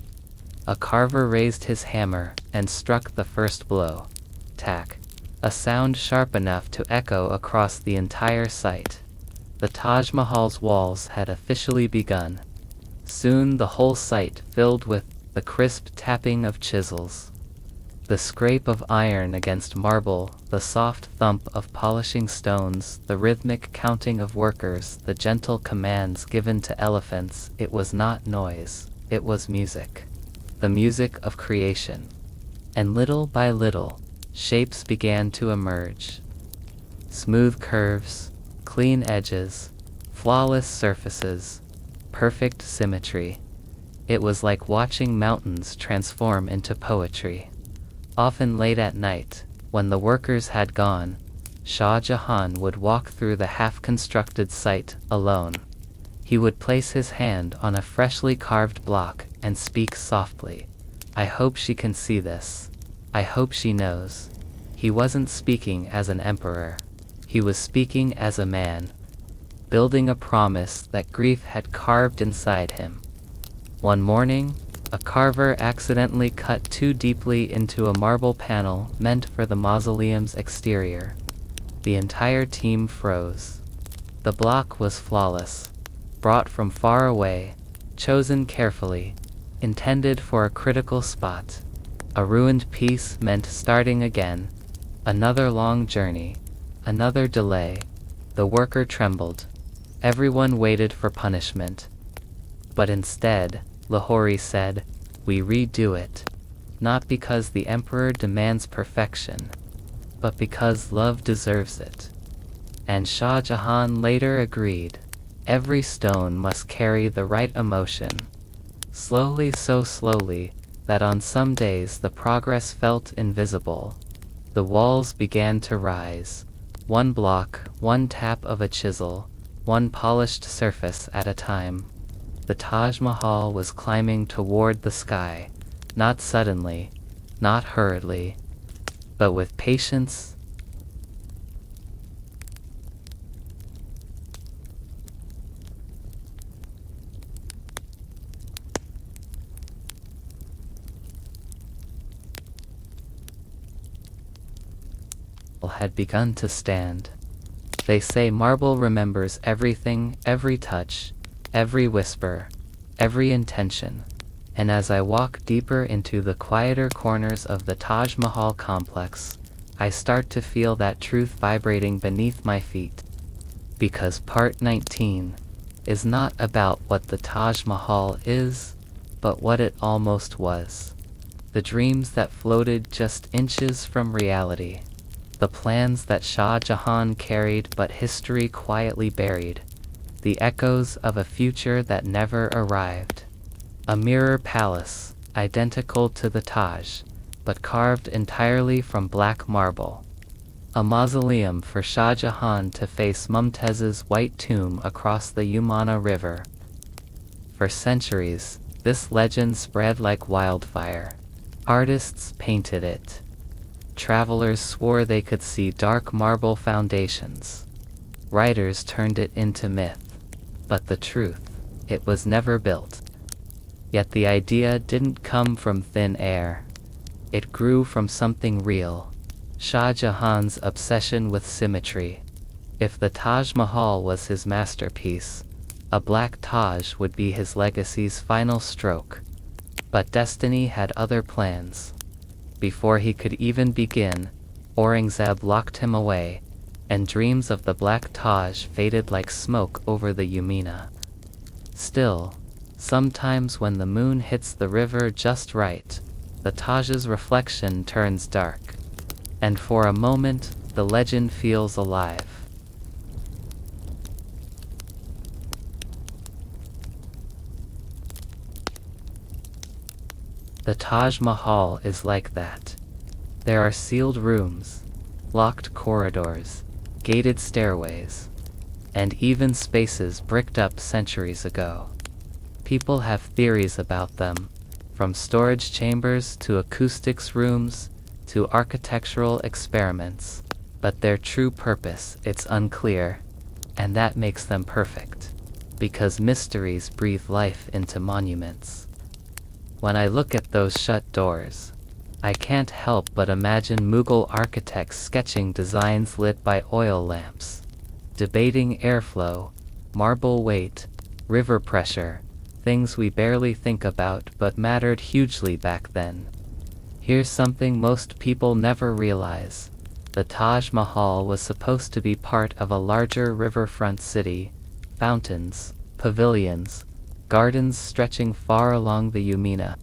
A carver raised his hammer and struck the first blow. Tack. A sound sharp enough to echo across the entire site. The Taj Mahal's walls had officially begun. Soon the whole site filled with the crisp tapping of chisels, the scrape of iron against marble, the soft thump of polishing stones, the rhythmic counting of workers, the gentle commands given to elephants. It was not noise, it was music. The music of creation. And little by little, shapes began to emerge. Smooth curves, clean edges, flawless surfaces, perfect symmetry. It was like watching mountains transform into poetry. Often late at night, when the workers had gone, Shah Jahan would walk through the half-constructed site alone. He would place his hand on a freshly carved block and speak softly. "I hope she can see this. I hope she knows." He wasn't speaking as an emperor. He was speaking as a man, building a promise that grief had carved inside him. One morning, a carver accidentally cut too deeply into a marble panel meant for the mausoleum's exterior. The entire team froze. The block was flawless, brought from far away, chosen carefully, intended for a critical spot. A ruined piece meant starting again. Another long journey, another delay. The worker trembled. Everyone waited for punishment. But instead, Lahori said, "We redo it. Not because the emperor demands perfection, but because love deserves it." And Shah Jahan later agreed. Every stone must carry the right emotion. Slowly, so slowly, that on some days the progress felt invisible. The walls began to rise. One block, one tap of a chisel, one polished surface at a time. The Taj Mahal was climbing toward the sky, not suddenly, not hurriedly, but with patience. Had begun to stand. They say marble remembers everything, every touch, every whisper, every intention. And as I walk deeper into the quieter corners of the Taj Mahal complex, I start to feel that truth vibrating beneath my feet. Because part 19 is not about what the Taj Mahal is, but what it almost was. The dreams that floated just inches from reality. The plans that Shah Jahan carried but history quietly buried. The echoes of a future that never arrived. A mirror palace, identical to the Taj, but carved entirely from black marble. A mausoleum for Shah Jahan to face Mumtaz's white tomb across the Yamuna River. For centuries, this legend spread like wildfire. Artists painted it. Travelers swore they could see dark marble foundations. Writers turned it into myth. But the truth, it was never built. Yet the idea didn't come from thin air. It grew from something real. Shah Jahan's obsession with symmetry. If the Taj Mahal was his masterpiece, a black Taj would be his legacy's final stroke. But destiny had other plans. Before he could even begin, Aurangzeb locked him away, and dreams of the Black Taj faded like smoke over the Yamuna. Still, sometimes when the moon hits the river just right, the Taj's reflection turns dark, and for a moment, the legend feels alive. The Taj Mahal is like that. There are sealed rooms, locked corridors, gated stairways, and even spaces bricked up centuries ago. People have theories about them, from storage chambers to acoustics rooms to architectural experiments, but their true purpose, it's unclear, and that makes them perfect, because mysteries breathe life into monuments. When I look at those shut doors, I can't help but imagine Mughal architects sketching designs lit by oil lamps, debating airflow, marble weight, river pressure, things we barely think about but mattered hugely back then. Here's something most people never realize. The Taj Mahal was supposed to be part of a larger riverfront city, fountains, pavilions, gardens stretching far along the Yamuna.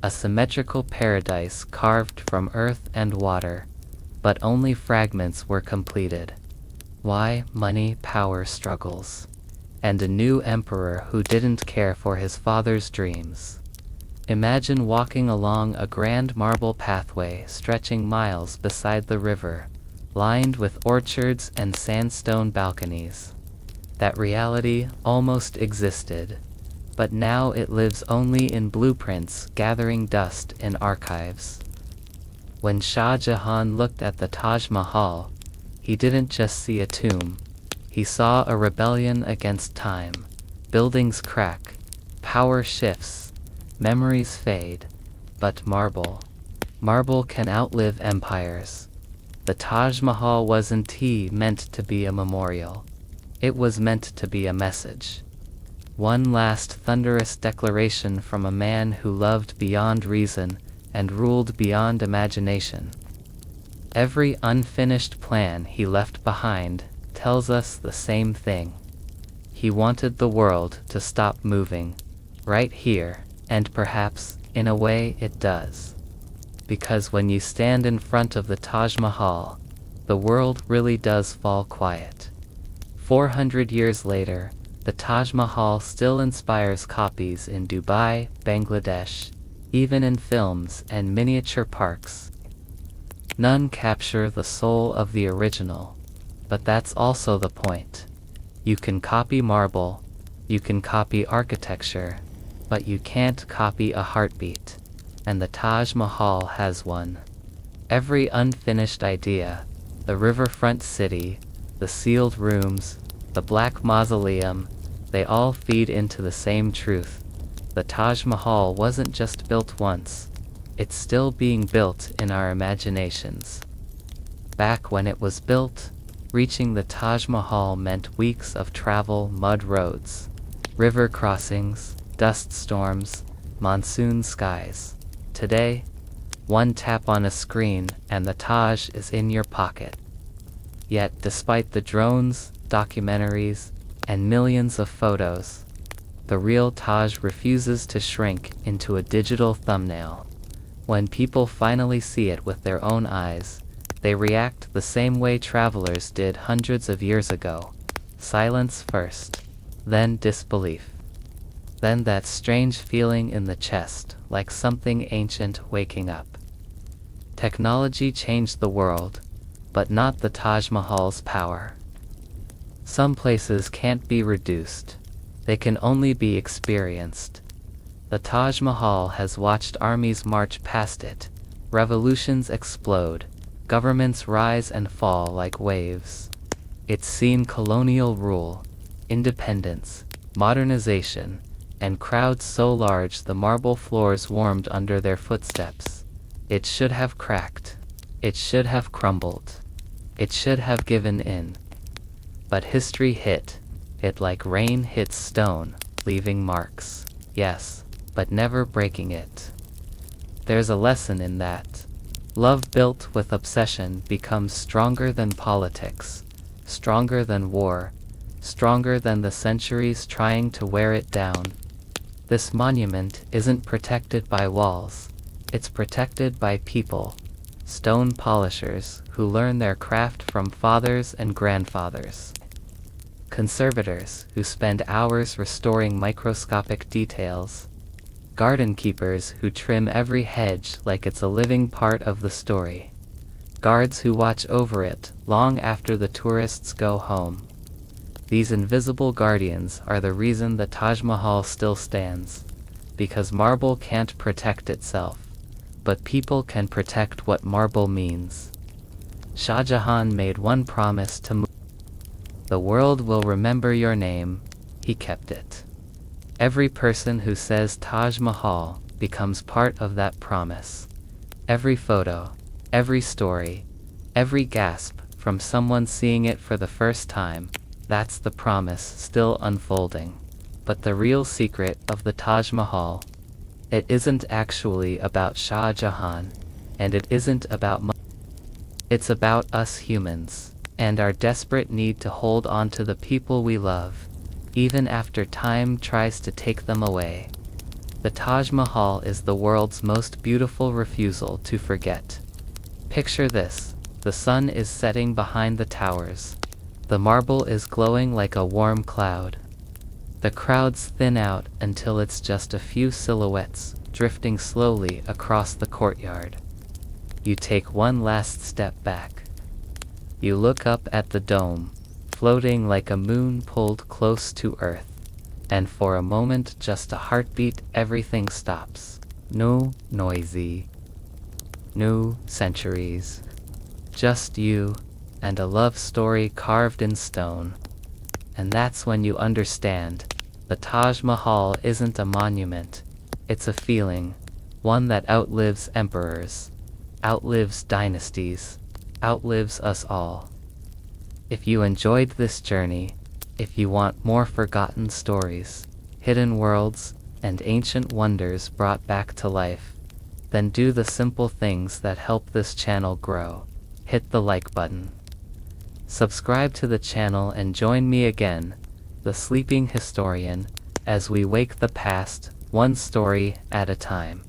A symmetrical paradise carved from earth and water, but only fragments were completed. Why? Money, power struggles. And a new emperor who didn't care for his father's dreams. Imagine walking along a grand marble pathway stretching miles beside the river, lined with orchards and sandstone balconies. That reality almost existed, but now it lives only in blueprints gathering dust in archives. When Shah Jahan looked at the Taj Mahal, he didn't just see a tomb. He saw a rebellion against time. Buildings crack, power shifts, memories fade, but marble can outlive empires. The Taj Mahal wasn't meant to be a memorial. It was meant to be a message. One last thunderous declaration from a man who loved beyond reason and ruled beyond imagination. Every unfinished plan he left behind tells us the same thing. He wanted the world to stop moving, right here, and perhaps, in a way, it does. Because when you stand in front of the Taj Mahal, the world really does fall quiet. 400 years later, the Taj Mahal still inspires copies in Dubai, Bangladesh, even in films and miniature parks. None capture the soul of the original, but that's also the point. You can copy marble, you can copy architecture, but you can't copy a heartbeat. and the Taj Mahal has one. Every unfinished idea, the riverfront city, the sealed rooms, the black mausoleum, they all feed into the same truth. The Taj Mahal wasn't just built once, it's still being built in our imaginations. Back when it was built, reaching the Taj Mahal meant weeks of travel, mud roads, river crossings, dust storms, monsoon skies. Today, one tap on a screen and the Taj is in your pocket. Yet despite the drones, documentaries, and millions of photos, the real Taj refuses to shrink into a digital thumbnail. When people finally see it with their own eyes, they react the same way travelers did hundreds of years ago. Silence first, then disbelief. Then that strange feeling in the chest, like something ancient waking up. Technology changed the world, but not the Taj Mahal's power. Some places can't be reduced, they can only be experienced. The Taj Mahal has watched armies march past it, revolutions explode, governments rise and fall like waves. It's seen colonial rule, independence, modernization, and crowds so large the marble floors warmed under their footsteps. It should have cracked. It should have crumbled. It should have given in. But history hit it like rain hits stone, leaving marks. Yes, but never breaking it. There's a lesson in that. Love built with obsession becomes stronger than politics, stronger than war, stronger than the centuries trying to wear it down. This monument isn't protected by walls, it's protected by people, stone polishers who learn their craft from fathers and grandfathers. Conservators who spend hours restoring microscopic details. Garden keepers who trim every hedge like it's a living part of the story. Guards who watch over it long after the tourists go home. These invisible guardians are the reason the Taj Mahal still stands. Because marble can't protect itself, but people can protect what marble means. Shah Jahan made one promise to move. The world will remember your name. He kept it. Every person who says Taj Mahal becomes part of that promise. Every photo, every story, every gasp from someone seeing it for the first time, that's the promise still unfolding. But the real secret of the Taj Mahal, it isn't actually about Shah Jahan, and it isn't about it's about us humans, and our desperate need to hold on to the people we love, even after time tries to take them away. The Taj Mahal is the world's most beautiful refusal to forget. Picture this, the sun is setting behind the towers. The marble is glowing like a warm cloud. The crowds thin out until it's just a few silhouettes drifting slowly across the courtyard. You take one last step back. You look up at the dome, floating like a moon pulled close to Earth. And for a moment, just a heartbeat, everything stops. No noisy. No centuries. Just you and a love story carved in stone. And that's when you understand, the Taj Mahal isn't a monument. It's a feeling, one that outlives emperors, outlives dynasties, outlives us all. If you enjoyed this journey, if you want more forgotten stories, hidden worlds, and ancient wonders brought back to life, then do the simple things that help this channel grow. Hit the like button. Subscribe to the channel and join me again, the sleeping historian, as we wake the past, one story at a time.